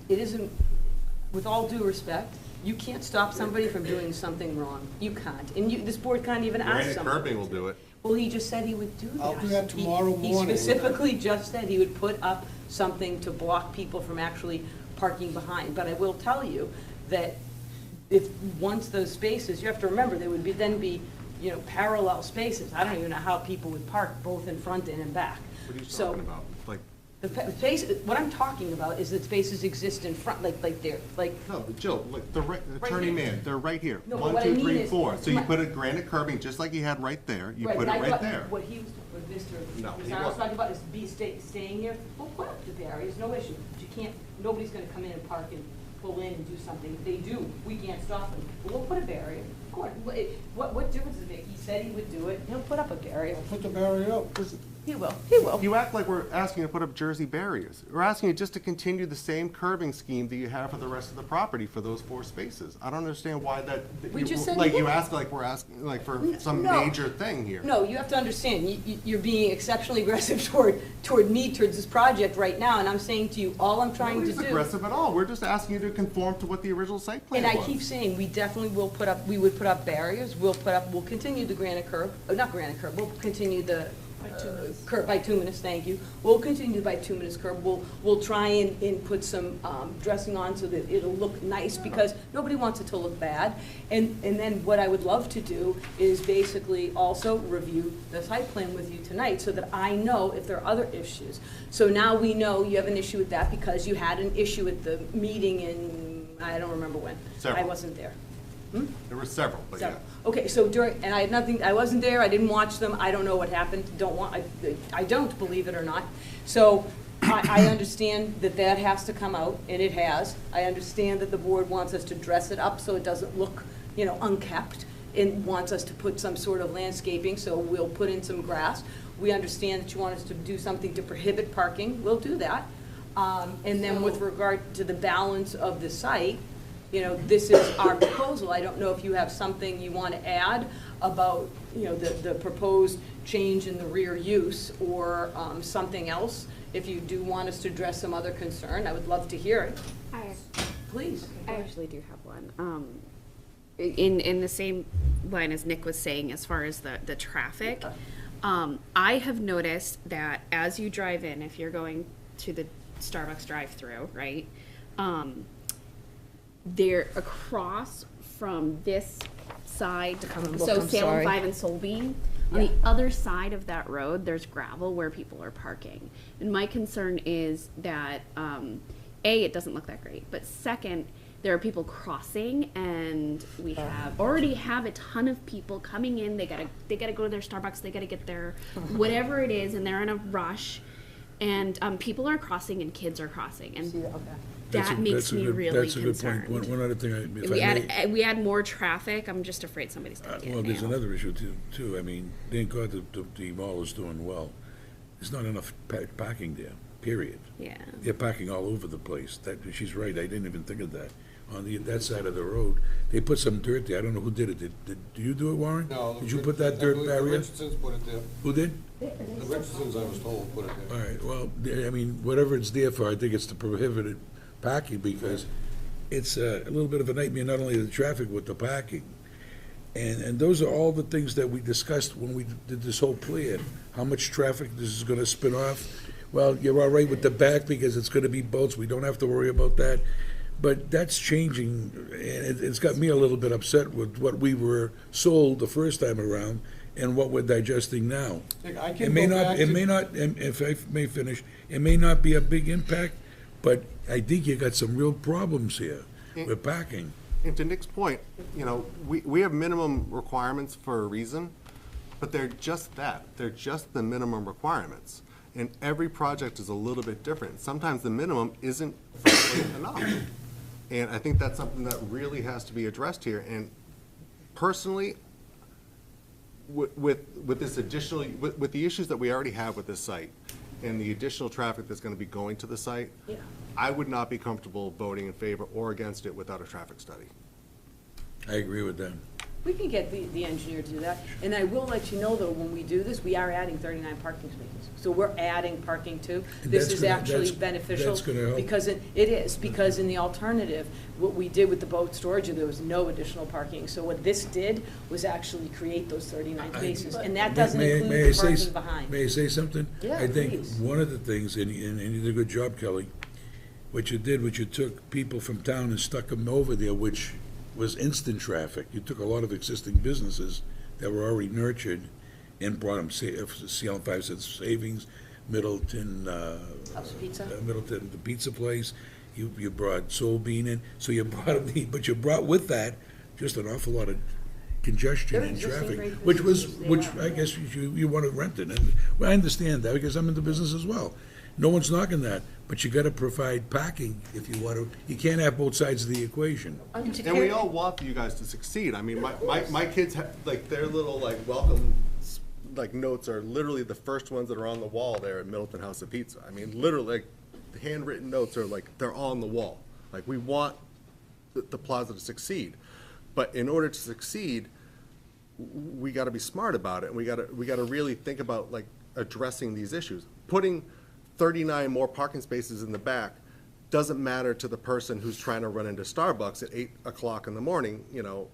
it isn't, with all due respect, you can't stop somebody from doing something wrong. You can't. And this board can't even ask Granite somebody. curbing will do it. Well, he just said he would do that. I'll do that tomorrow He morning. specifically just said he would put up something to block people from actually parking behind. But I will tell you that once those spaces, you have to remember, there would then be, parallel spaces. I don't even know how people would park both in front and in back. What are you So- talking about? Like space, what I'm talking about is that spaces exist in front, like there, like, No, but Jill, like, Attorney here. Mann, they're right here. No, but 1, what I 2, mean 3, is- 4. So you my- put a granite curbing, just like you had right there, you right, put but it I right thought there. what he was, what Mr. No, he Mazzaro was wasn't. talking about is staying here, we'll put up the barriers, no issue. But you can't, nobody's gonna come in and park and pull in and do something. If they do, we can't stop them. But we'll put a barrier, of course. What difference does it make? He said he would do it, he'll put up a barrier. Put the barrier up. He will. You act like we're asking you to put up Jersey barriers. We're asking you just to continue the same curbing scheme that you have for the rest of the property for those 4 spaces. I don't understand why that, We just said like, we you would. ask like we're asking, like, for some No. major thing here. No, you have to understand, you're being exceptionally aggressive toward me, towards this project right now, and I'm saying to you, all I'm trying to Nobody's do. aggressive at all. We're just asking you to conform to what the original site plan And was. I keep saying, we definitely will we would put up barriers, we'll continue the granite curb, not granite curb, we'll continue the curb, bituminous, thank you. We'll continue the bituminous curb, we'll try and put some dressing on so that it'll look nice, because nobody wants it to look bad. And then what I would love to do is basically also review the site plan with you tonight, so that I know if there are other issues. So now we know you have an issue with that, because you had an issue at the meeting in, I don't remember when. Several. I wasn't there. There were several, but yeah. Okay, so and I had nothing, I wasn't there, I didn't watch them, I don't know what happened, I don't believe it or not. So I understand that has to come out, and it has. I understand that the board wants us to dress it up so it doesn't look, unkept, and wants us to put some sort of landscaping, so we'll put in some grass. We understand that you want us to do something to prohibit parking, we'll do that. And then with regard to the balance of the site, this is our proposal. I don't know if you have something you want to add about, the proposed change in the rear use, or something else. If you do want us to address some other concern, I would love to hear it. Please. I actually do have one. In the same line as Nick was saying, as far as the traffic, I have noticed that as you drive in, if you're going to the Starbucks drive-through, right? They're across from this side, look, so I'm Salem sorry. 5 and Solbeam. On the other side of that road, there's gravel where people are parking. And my concern is that, A, it doesn't look that great, but second, there are people crossing, and we already have a ton of people coming in. They gotta go to their Starbucks, they gotta get their whatever it is, and they're in a rush. And people are crossing, and kids are crossing, and that makes me really That's a good concerned. point. One other thing, if We I may. add, we add more traffic, I'm just afraid somebody's gonna get Well, there's nailed. another issue too. I mean, thank God the mall is doing well. There's not enough parking there, period. Yeah. They're parking all over the place. She's right, I didn't even think of that. On that side of the road, they put some dirt there. I don't know who did it. Did you do it, Warren? No. Did you put that dirt The barrier? Richardsons put it there. Who did? The Richardsons, I was told, put it All there. right, well, I mean, whatever it's there for, I think it's to prohibit it parking, because it's a little bit of a nightmare, not only the traffic, with the parking. And those are all the things that we discussed when we did this whole plan. How much traffic this is gonna spin off. Well, you're all right with the back because it's gonna be boats, we don't have to worry about that. But that's changing, and it's got me a little bit upset with what we were sold the first time around and what we're digesting now. I It can may go not, back it to- may not, and if I may finish, it may not be a big impact, but I think you got some real problems here with parking. And to Nick's point, we have minimum requirements for a reason, but they're just that. They're just the minimum requirements. And every project is a little bit different. Sometimes the minimum isn't frankly enough. And I think that's something that really has to be addressed here. And personally, with this additional, with the issues that we already have with this site, and the additional traffic that's gonna be going to the site, I would not be comfortable voting in favor or against it without a traffic study. I agree with them. We can get the engineer to do that. And I will let you know, though, when we do this, we are adding 39 parking spaces. So we're adding parking too. And This that's is gonna- actually that's- beneficial. that's gonna help. Because it is, because in the alternative, what we did with the boat storage, there was no additional parking. So what this did was actually create those 39 spaces. And that doesn't May I include the say parking behind. May I say something? Yeah, I think please. one of the things, and you did a good job, Kelly, what you did was you took people from town and stuck them over there, which was instant traffic. You took a lot of existing businesses that were already nurtured and brought them, CL5 said savings, Middleton, House of Pizza? Middleton, the pizza place. You brought Soul Bean in, so you brought, but you brought with that just an awful lot of congestion They're and existing traffic, great which businesses, they I are. guess you want to rent it, and well, I understand that, because I'm in the business as well. No one's knocking that, but you gotta provide parking if you want to, you can't have both sides of the equation. And to And we Car- all want you guys to succeed. I mean, my kids have, like, their little, like, welcome, like, notes are literally the first ones that are on the wall there at Middleton House of Pizza. I mean, literally, like, the handwritten notes are like, they're on the wall. Like, we want the plaza to succeed. But in order to succeed, we gotta be smart about it, and we gotta really think about, like, addressing these issues. Putting 39 more parking spaces in the back doesn't matter to the person who's trying to run into Starbucks at 8 o'clock in the morning, you know,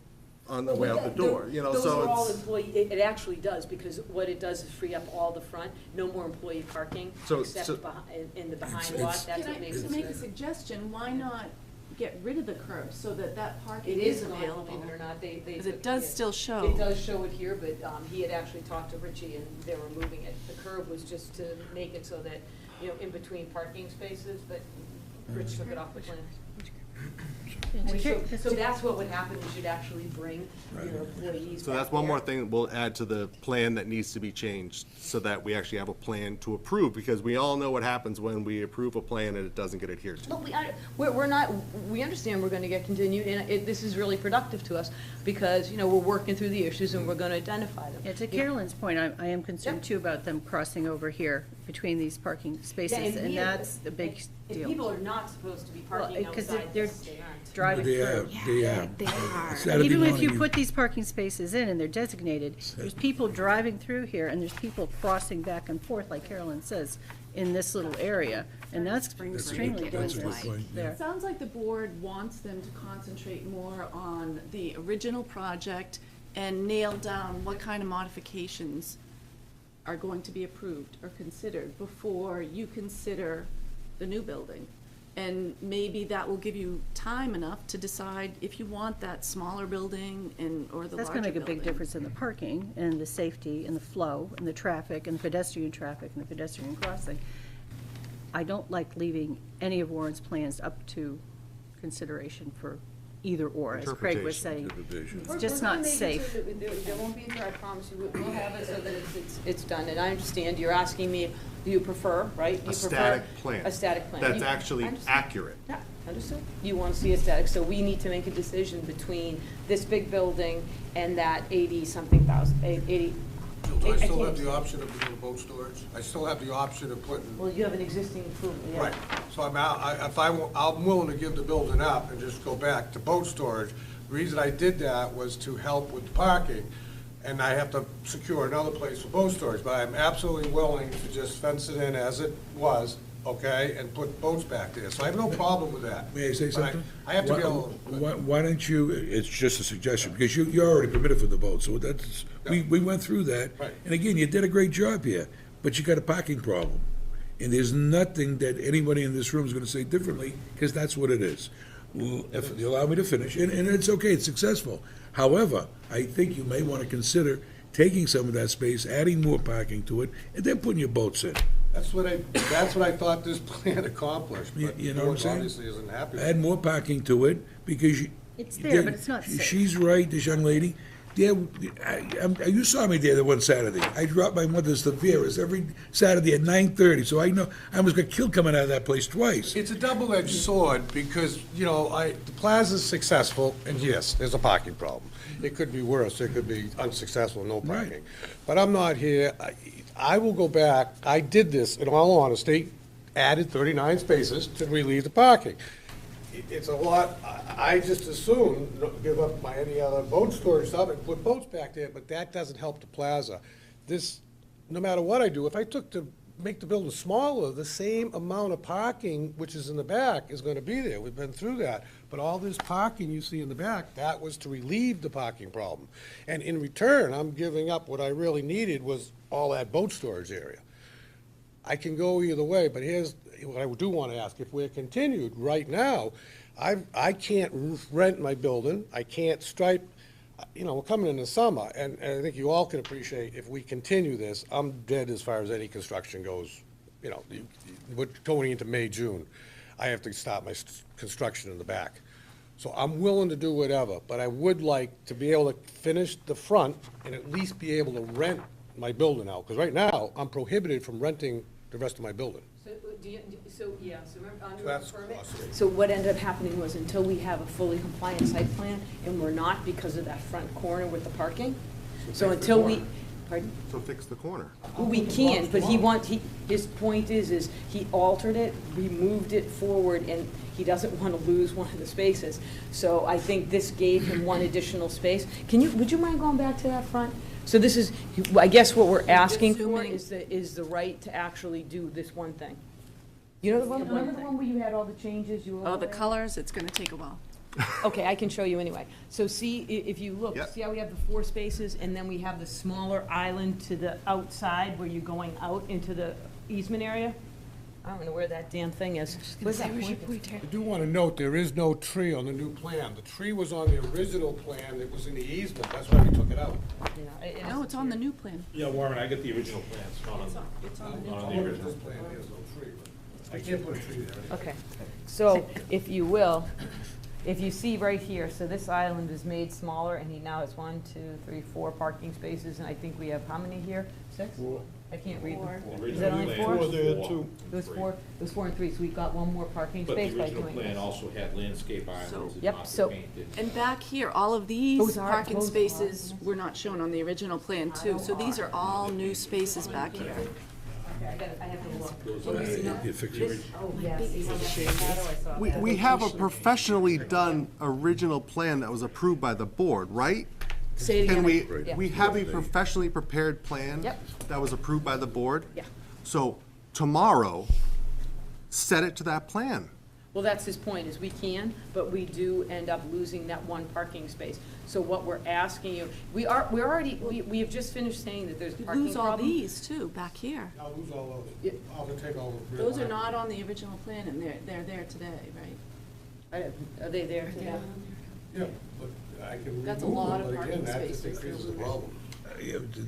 on the way out the door, you know, Those so are all it's. employee, it actually does, because what it does is free up all the front, no more employee parking, So- except so- in the behind It's- lot, it's- that's Can what I makes it. make a suggestion? Why not get rid of the curb so that that parking It is is gone, available? believe it or not, they. Because it does still show. It does show it here, but, he had actually talked to Richie and they were moving it. The curb was just to make it so that, you know, in between parking spaces, but Rich took it off the plan. And so that's what would happen, is you'd actually bring your employees. So that's back one there. more thing we'll add to the plan that needs to be changed, so that we actually have a plan to approve, because we all know what happens when we approve a plan and it doesn't get adhered to. Look, we're not, we understand we're gonna get continued, and this is really productive to us, because, you know, we're working through the issues and we're gonna identify them. Yeah, to Carolyn's point, I am concerned Yep. too about them crossing over here between these parking spaces, and that's the big And deal. people are not supposed to be parking Well, 'cause outside they're this, they aren't. Driving They through. they are. Even if you put these parking spaces in and they're designated, there's people driving through here and there's people crossing back and forth, like Carolyn says, in this little area, and that's extremely That's a good dangerous point, yeah. there. It sounds like the board wants them to concentrate more on the original project and nail down what kind of modifications are going to be approved or considered before you consider the new building. And maybe that will give you time enough to decide if you want that smaller building or the larger building. That's gonna make a big difference in the parking and the safety and the flow and the traffic and the pedestrian traffic and the pedestrian crossing. I don't like leaving any of Warren's plans up to consideration for either or, as Craig was saying. It's just not safe. There won't be, I promise you, we'll have it so that it's done, and I understand, you're asking me, do you prefer, right? You A prefer static plan. A static plan. That's You- actually I understand. accurate. Yeah, understood. You want to see a static, so we need to make a decision between this big building and that 80-something thousand, 80. I still can't- have the option of doing boat storage. I still have the option of putting, Well, you have an existing improvement, yeah. right. So I'm willing to give the building up and just go back to boat storage. The reason I did that was to help with parking, and I have to secure another place for boat storage. But I'm absolutely willing to just fence it in as it was, okay, and put boats back there. So I have no problem with that. May I say But something? I have to be able. Why don't you, it's just a suggestion, because you're already permitted for the boat, so that's, we went through that. Right. And again, you did a great job here, but you got a parking problem. And there's nothing that anybody in this room is gonna say differently, because that's what it is. Well, if you allow me to finish, and it's okay, it's successful. However, I think you may wanna consider taking some of that space, adding more parking to it, and then putting your boats in. That's what I thought this plan accomplished, but You the know what I'm board saying? obviously isn't happy with it. Add more parking to it, because you. It's there, but it's not safe. She's right, this young lady. There, you saw me there the one Saturday. I dropped my mother's to Vera's every Saturday at 9:30, so I know, I almost got killed coming out of that place twice. It's a double-edged sword, because, you know, the plaza's successful, and yes, there's a parking problem. It could be worse, it could be unsuccessful, no Right. parking. But I'm not here, I will go back, I did this, in all honesty, added 39 spaces to relieve the parking. It's a lot, I just assume, give up any other boat storage stuff and put boats back there, but that doesn't help the plaza. This, no matter what I do, if I took to make the building smaller, the same amount of parking, which is in the back, is gonna be there. We've been through that. But all this parking you see in the back, that was to relieve the parking problem. And in return, I'm giving up what I really needed was all that boat storage area. I can go either way, but here's what I do want to ask. If we're continued right now, I can't rent my building, I can't stripe, you know, we're coming in the summer, and I think you all can appreciate, if we continue this, I'm dead as far as any construction goes you know, we're going into May, June. I have to start my construction in the back. So I'm willing to do whatever, but I would like to be able to finish the front and at least be able to rent my building out. Because right now, I'm prohibited from renting the rest of my building. So remember, under the That's permit? costly. So what ended up happening was until we have a fully compliant site plan, and we're not because of that front corner with the parking, so until we, pardon? So fix the corner. We can, but his point is he altered it, moved it forward, and he doesn't want to lose one of the spaces. So I think this gave him one additional space. Would you mind going back to that front? So this is, I guess what we're asking for is the right to actually do this one thing. You know the one, remember the one where you had all the changes? Oh, the colors, it's gonna take a while. Okay, I can show you anyway. So see, if you look, Yep. see how we have the 4 spaces, and then we have the smaller island to the outside where you're going out into the easement area? I don't know where that damn thing is. Where's that point? I do want to note, there is no tree on the new plan. The tree was on the original plan, it was in the easement, that's why we took it out. No, it's on the new plan. Yeah, Warren, I get the original plans, not on, It's on the new. not on the original. This plan, there's no tree, but I can't put a tree there. Okay, so if you will, if you see right here, so this island is made smaller, and he now has 1, 2, 3, 4 parking spaces, and I think we have how many here? 6? I can't read them. The Is that original only plan 4? was there, four too. It was 4, and 3, so we've got one more parking But the space by original doing plan this. also had landscape islands and Yep, not so- painted. And back here, all of these Those are- parking those are- spaces were not shown on the original plan too, so these are all new spaces back here. I have to look. Those are, you fix it. Oh, yes. We have a professionally done original plan that was approved by the board, right? Say it Can again. we have a professionally prepared plan? Yep. That was approved by the board? Yeah. So tomorrow, set it to that plan. Well, that's his point, is we can, but we do end up losing that one parking space. So what we're asking you, we have just finished saying that there's a You parking lose all problem. these too, back here. I'll lose all Yeah. those. I'll take all the. Those are not on the original plan and they're there today, right? Are they there today? Yeah, but I can remove That's a lot them, of but parking again, that just spaces. increases the problem.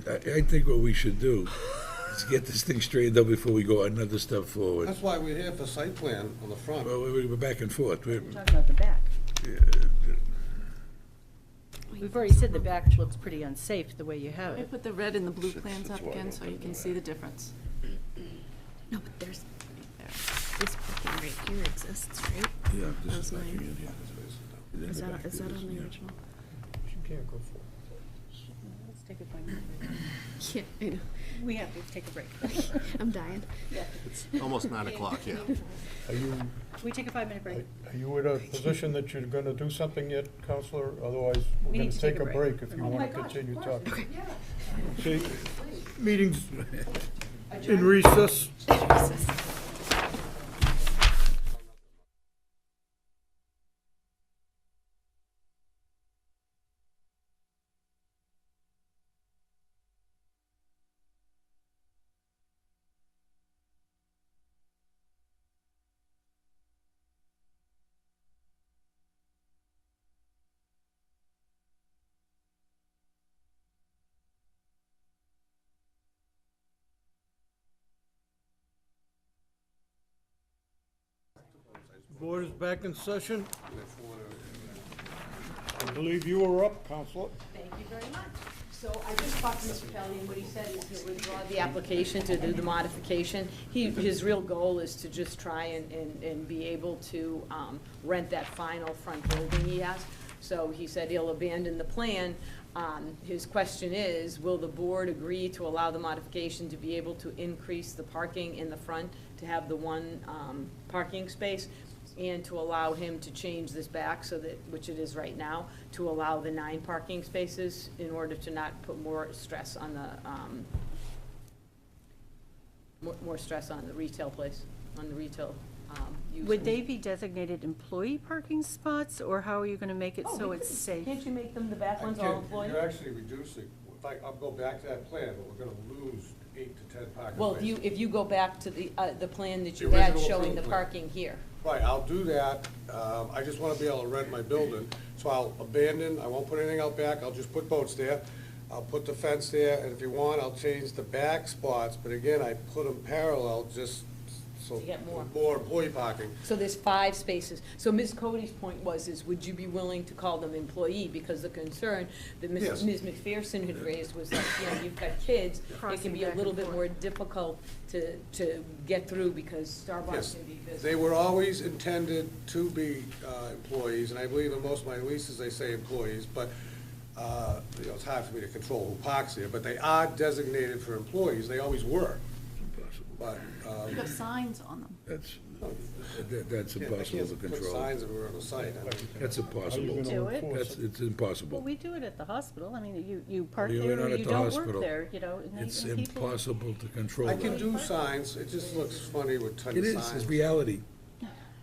I think what we should do is get this thing straightened out before we go another step forward. That's why we're here for site plan on the front. Well, we're back and forth. Talking about the back. We've already said the back looks pretty unsafe the way you have I it. put the red and the blue plans up again so you can see the difference. No, but there's, this parking right here exists, right? Yeah, this Those is back lines. here, yeah. Is that on the original? You can't go for Let's take a 5-minute break. Yeah, I know. We have to take a break. I'm dying. It's almost 9 o'clock, yeah. Are you, Can we take a 5-minute break? are you in a position that you're gonna do something yet, Counselor? Otherwise, We we're gonna need to take a break if you Oh my wanna gosh, continue of course. talking. Okay, meeting's in recess. Board is back in session. I believe you were up, Counselor. Thank you very much. So I just talked to Mr. Kelly, and what he said is he'll withdraw the application to do the modification. His real goal is to just try and be able to rent that final front building he has. So he said he'll abandon the plan. His question is, will the board agree to allow the modification to be able to increase the parking in the front, to have the one parking space, and to allow him to change this back so that, which it is right now, to allow the 9 parking spaces in order to not put more stress on the, more stress on the retail place, on the retail use. Would they be designated employee parking spots, or how are you gonna make it Oh, so we it's could- safe? Can't you make them the back ones all Again, employee? You're actually reducing, I'll go back to that plan, but we're gonna lose 8 to 10 parking spaces. Well, if you go back to the plan that you The had original showing the approved plan. parking here. Right, I'll do that. I just want to be able to rent my building, so I'll abandon, I won't put anything out back, I'll just put boats there. I'll put the fence there, and if you want, I'll change the back spots, but again, I put them parallel just so. To get more. More employee parking. So there's 5 spaces. So Ms. Cody's point was, would you be willing to call them employee? Because the concern that Yes. Ms. McPherson had raised was that, you've got kids, it Crossing can be a back little and bit forth. more difficult to get through because Starbucks Yes, can be busy. they were always intended to be employees, and I believe in most of my leases, they say employees, but, it's hard for me to control who parks there, but they are designated for employees, they always were. But, You have signs on them. That's yeah, I impossible to can't put control. signs everywhere on the site. I mean, That's impossible. We do it. It's Well, impossible. we do it at the hospital. I mean, you park You're there not or at you the don't work hospital. there, and It's and people. impossible to control I can that. do signs, it just looks funny with tons It of is, signs. it's reality.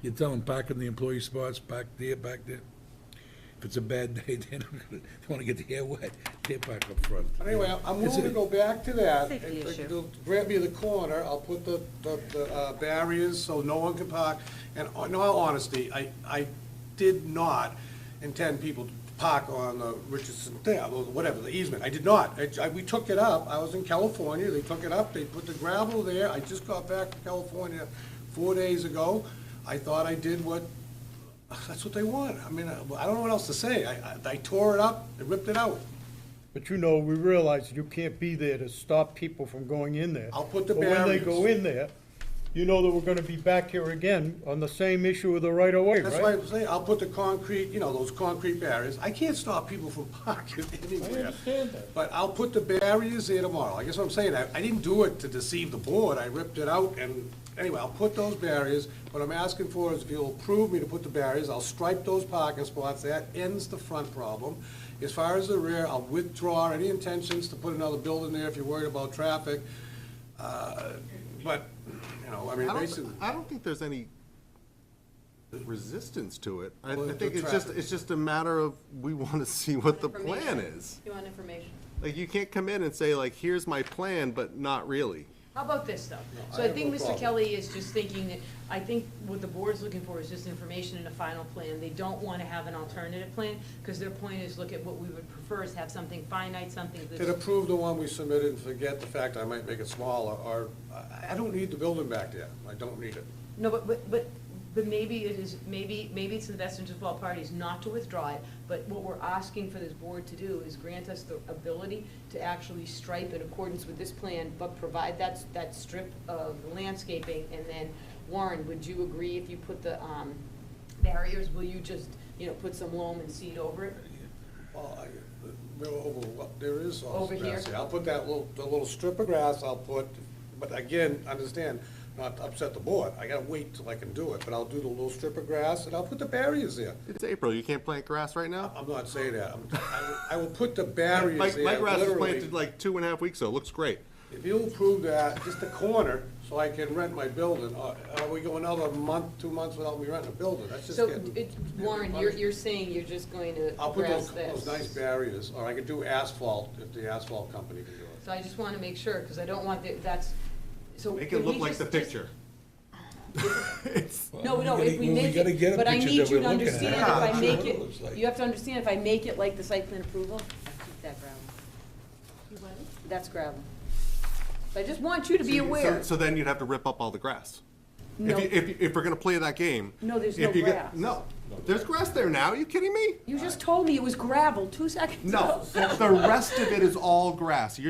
You tell them, park in the employee spots, park there, back there. If it's a bad day, they're not gonna, they wanna get the hair wet, they park up front. But anyway, I'm It's willing to a- go back to that. Safety and issue. they'll grant me the corner, I'll put the barriers so no one can park. And in all honesty, I did not intend people to park on the Richardson thing, or whatever, the easement. I did not. We took it up, I was in California, they took it up, they put the gravel there. I just got back from California 4 days ago. I thought I did that's what they want. I mean, I don't know what else to say. I tore it up, I ripped it out. But we realize you can't be there to stop people from going in there. I'll put the But when they barriers. go in there, you know that we're gonna be back here again on the same issue of the right of way, That's why right? I'm saying, I'll put the concrete, those concrete barriers. I can't stop people from parking anywhere. understand that. But I'll put the barriers there tomorrow. I guess what I'm saying, I didn't do it to deceive the board. I ripped it out and, anyway, I'll put those barriers. What I'm asking for is if you'll approve me to put the barriers, I'll stripe those parking spots. That ends the front problem. As far as the rear, I'll withdraw any intentions to put another building there if you're worried about traffic. But, I mean, basically. I don't think there's any resistance to it. I Well, think the it's traffic. just a matter of, we want to see what the plan is. You want information? Like, you can't come in and say, like, here's my plan, but not really. How about this, though? So I I have think no Mr. problem. Kelly is just thinking that, I think what the board's looking for is just information in a final plan. They don't want to have an alternative plan, because their point is, look at what we would prefer is have something finite, something To that's. approve the one we submitted and forget the fact I might make it smaller, or, I don't need the building back there. I don't need it. No, but maybe it is, maybe it's in the best interest of all parties not to withdraw it, but what we're asking for this board to do is grant us the ability to actually stripe in accordance with this plan, but provide that strip of landscaping, and then, Warren, would you agree if you put the, barriers, will you just, put some loam and seed over it? Well, there is all Over this grass here? here. I'll put the little strip of grass, but again, understand, not to upset the board. I gotta wait till I can do it, but I'll do the little strip of grass and I'll put the barriers there. It's April, you can't plant grass right now? I'm not saying that. I will put the barriers there, My grass was literally. planted like 2.5 weeks ago, it looks great. If you'll approve that, just the corner, so I can rent my building, we go another month, 2 months without me renting a building, that's just So, getting. Warren, you're saying you're just going to I'll put grass those this? nice barriers, or I could do asphalt, if the asphalt company can do it. So I just want to make sure, because I don't want that's, so. Make can it look we like the just- picture. No, if we Well, make gotta get it, a but I picture need that you we're to looking at. understand if Yeah, I sure make what it looks it, like. you have to understand if I make it like the site plan approval, I keep that gravel. That's gravel. So I just want you to be aware. So then you'd have to rip up all the grass. No. If we're gonna play that game. No, there's if no you get- grass. No, there's grass there now, are you kidding me? You just told me it was gravel 2 seconds No, ago. the rest of it is all grass.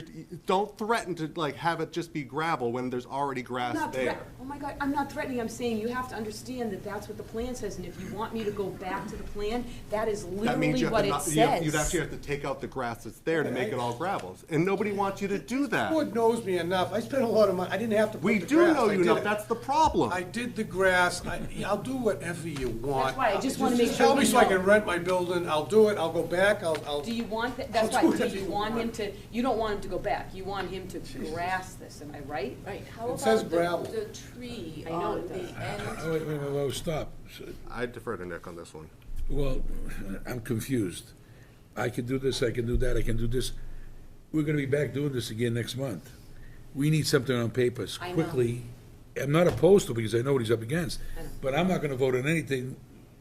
Don't threaten to like have it just be gravel when there's already I'm grass not there. Oh my God, I'm not threatening, I'm saying you have to understand that that's what the plan says, and if you want me to go back to the plan, that is That means literally you have what to it not, says. you'd actually have to take out the grass that's there to make it all gravel. And nobody wants you to do The that. board knows me enough, I spent a lot of money, I didn't have to put We the do grass. know I you did enough, it. that's the problem. I did the grass, I'll do whatever you want. That's why, I just wanna make Just sure tell me we so I know. can rent my building, I'll do it, I'll go back, I'll. Do you want, that's I'll do right, do whatever you you want him want. to, you don't want him to go back, you want him to grass this, am I right? Right, how It says about gravel. the tree I know on it the does. end? Wait, stop. I defer to Nick on this one. Well, I'm confused. I can do this, I can do that, I can do this. We're gonna be back doing this again next month. We need something on paper I know. quickly. I'm not opposed to it because I know what he's up against, I know. but I'm not gonna vote on anything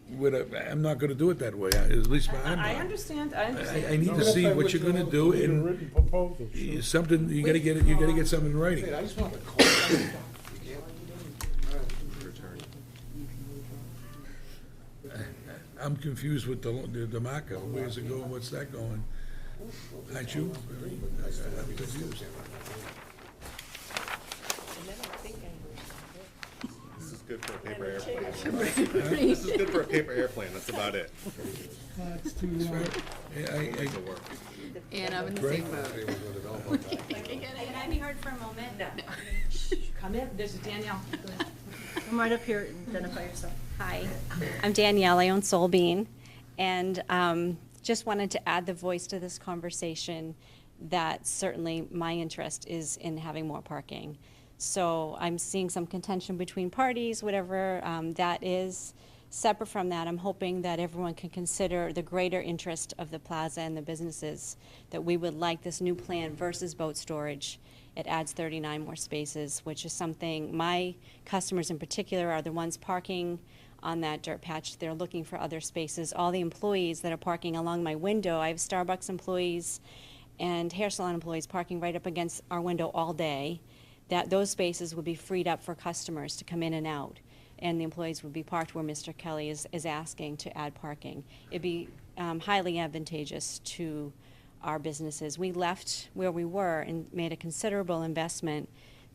I'm not gonna do it that way, at least I'm I not. understand, I need to see what you're gonna do, and Written proposal, sure. something, you gotta get it, you gotta get something in writing. I just want to call. I'm confused with the marker, where's it going, what's that going? Aren't you? I'm confused. This is good for a paper airplane. This is good for a paper airplane, that's about it. And I'm in the Right. same boat. Can I be heard for a moment? No. Come in, this is Danielle. Come right up here and identify yourself. Hi, I'm Danielle, I own Soul Bean, and just wanted to add the voice to this conversation that certainly my interest is in having more parking. So I'm seeing some contention between parties, whatever that is. Separate from that, I'm hoping that everyone can consider the greater interest of the plaza and the businesses, that we would like this new plan versus boat storage. It adds 39 more spaces, which is something my customers in particular are the ones parking on that dirt patch. They're looking for other spaces. All the employees that are parking along my window, I have Starbucks employees and hair salon employees parking right up against our window all day, that those spaces would be freed up for customers to come in and out. And the employees would be parked where Mr. Kelly is asking to add parking. It'd be highly advantageous to our businesses. We left where we were and made a considerable investment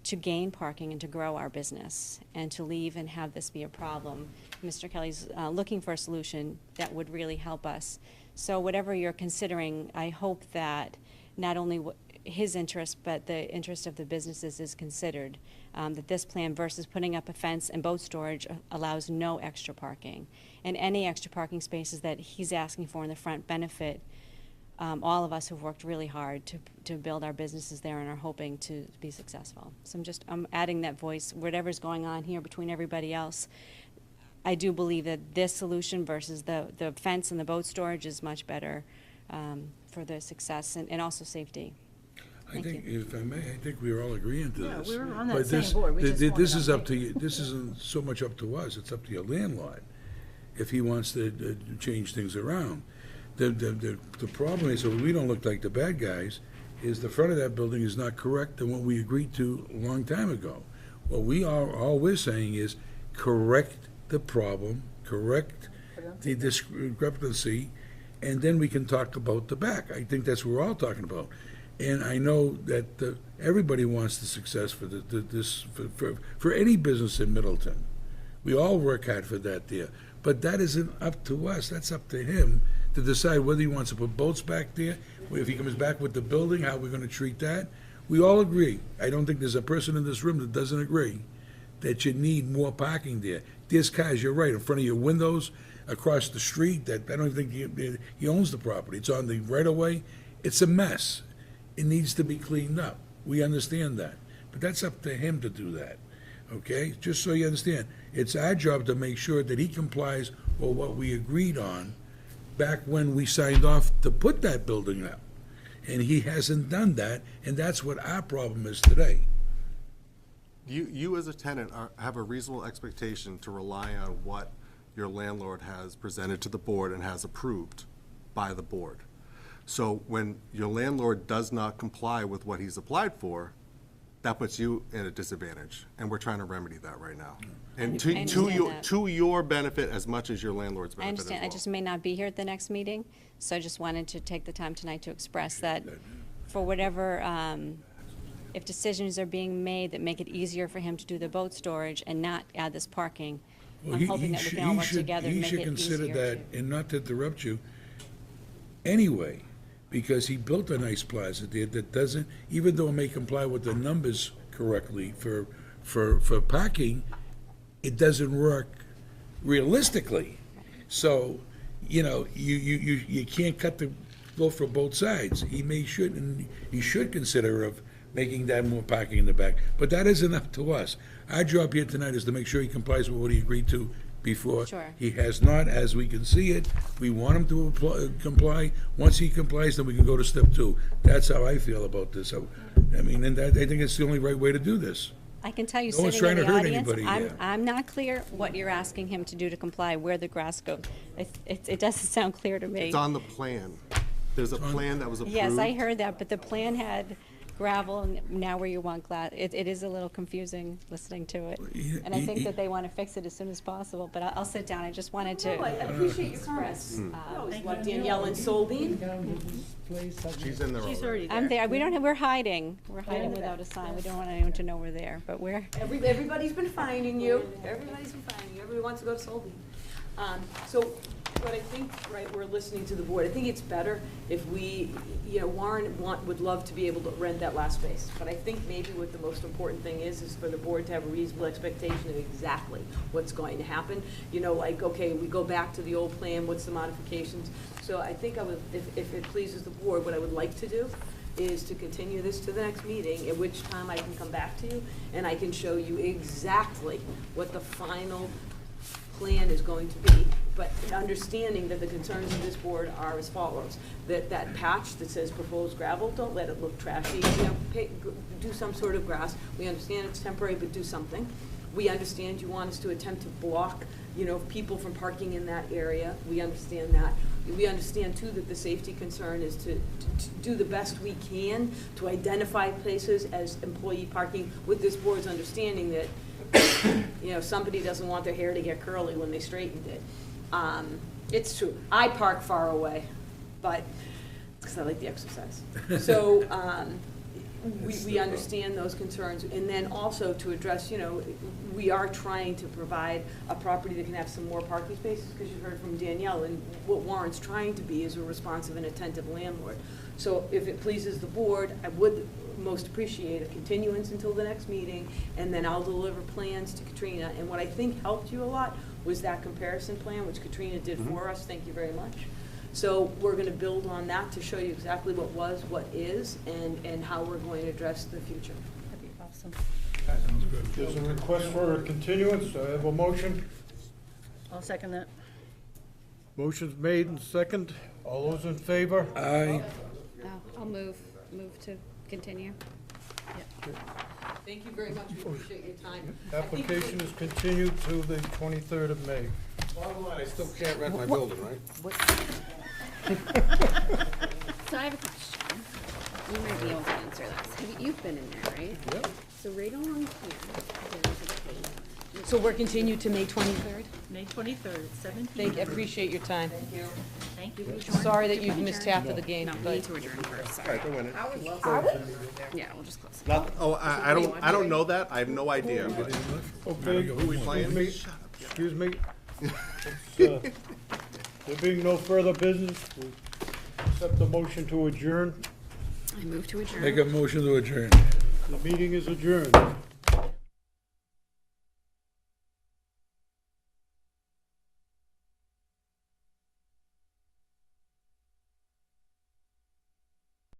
to gain parking and to grow our business. And to leave and have this be a problem, Mr. Kelly's looking for a solution that would really help us. So whatever you're considering, I hope that not only his interest, but the interest of the businesses is considered. That this plan versus putting up a fence and boat storage allows no extra parking. And any extra parking spaces that he's asking for in the front benefit all of us who've worked really hard to build our businesses there and are hoping to be successful. So I'm adding that voice, whatever's going on here between everybody else. I do believe that this solution versus the fence and the boat storage is much better for the success and also safety. I think, if I may, I think we are all agreeing to Yeah, this. we were on that But same this- board. We th- just th- This wanted is to up to you, this isn't so much up to us, it's up to your landlord, if he wants to change things around. The problem is, so we don't look like the bad guys, is the front of that building is not correct than what we agreed to a long time ago. What we are, all we're saying is, correct the problem, correct the discrepancy, and then we can talk about the back. I think that's what we're all talking about. And I know that everybody wants the success for any business in Middleton. We all work hard for that there. But that isn't up to us, that's up to him to decide whether he wants to put boats back there, if he comes back with the building, how we're gonna treat that. We all agree, I don't think there's a person in this room that doesn't agree, that you need more parking there. There's cars, you're right, in front of your windows, across the street, that I don't think he owns the property, it's on the right-of-way, it's a mess. It needs to be cleaned up, we understand that, but that's up to him to do that, okay? Just so you understand, it's our job to make sure that he complies with what we agreed on back when we signed off to put that building up. And he hasn't done that, and that's what our problem is today. You as a tenant have a reasonable expectation to rely on what your landlord has presented to the board and has approved by the board. So when your landlord does not comply with what he's applied for, that puts you in a disadvantage, and we're trying to remedy that right now. And I understand that. to your benefit as much as your landlord's I benefit as well. understand, I just may not be here at the next meeting, so I just wanted to take the time tonight to express that for whatever, if decisions are being made that make it easier for him to do the boat storage and not add this parking, Well, I'm he- hoping he that we should- can all he work should- together and make He it should easier consider that, to. and not to interrupt you, anyway, because he built a nice plaza there that doesn't, even though it may comply with the numbers correctly for parking, it doesn't work realistically. So, you can't cut the loaf for both sides. He should consider of making that more parking in the back. But that isn't up to us. Our job here tonight is to make sure he complies with what he agreed to before. Sure. He has not, as we can see it. We want him to comply. Once he complies, then we can go to step 2. That's how I feel about this. I think it's the only right way to do this. I can tell you, No one's sitting in trying the to hurt audience, anybody here. I'm not clear what you're asking him to do to comply, where the grass goes. It doesn't sound clear to me. It's on the plan. There's a plan that was approved. Yes, I heard that, but the plan had gravel, and now where you want glass, it is a little confusing listening to it. And I think that they want to fix it as soon as possible, but I'll sit down, I just wanted to. I appreciate your comments. I always love Danielle and Solbein. She's in there She's already. already I'm there. there, we're hiding without a sign, we don't want anyone to know we're there, but we're. Everybody's been finding you. Everybody wants to go to Solbein. So what I think, right, we're listening to the board. I think it's better if we, Warren would love to be able to rent that last space. But I think maybe what the most important thing is for the board to have a reasonable expectation of exactly what's going to happen. Like, okay, we go back to the old plan, what's the modifications? So I think I would, if it pleases the board, what I would like to do is to continue this to the next meeting, at which time I can come back to you and I can show you exactly what the final plan is going to be, but understanding that the concerns of this board are as follows. That patch that says proposed gravel, don't let it look trashy, do some sort of grass. We understand it's temporary, but do something. We understand you want us to attempt to block, people from parking in that area. We understand that. We understand too that the safety concern is to do the best we can to identify places as employee parking, with this board's understanding that somebody doesn't want their hair to get curly when they straightened it. It's true. I park far away, but, because I like the exercise. So, we understand those concerns. And then also to address, we are trying to provide a property that can have some more parking spaces, because you heard from Danielle, and what Warren's trying to be is a responsive and attentive landlord. So if it pleases the board, I would most appreciate a continuance until the next meeting, and then I'll deliver plans to Katrina. And what I think helped you a lot was that comparison plan, which Katrina did for us. Thank you very much. So we're going to build on that to show you exactly what was, what is, and how we're going to address the future. That'd be awesome. There's a request for a continuance. I have a motion. I'll second that. Motion's made and second. All those in favor? Aye. I'll move to continue. Thank you very much. We appreciate your time. Application is continued to the 23rd of May. Bottom line, I still can't rent my building, right? So I have a question. You might be able to answer this. You've been in there, right? Yep. So right along here, there's a page. So we're continued to May 23rd? May 23rd, 7 Thank you. Appreciate your time. Thank you. Sorry that you've missed half of the game, No, we but need to adjourn first, All sorry. right, go in it. Yeah, we'll just close. I don't know that. I have no idea. Okay, Who we playing? excuse me. There being no further business, we accept the motion to adjourn. I move to adjourn. Make a motion to adjourn. The meeting is adjourned.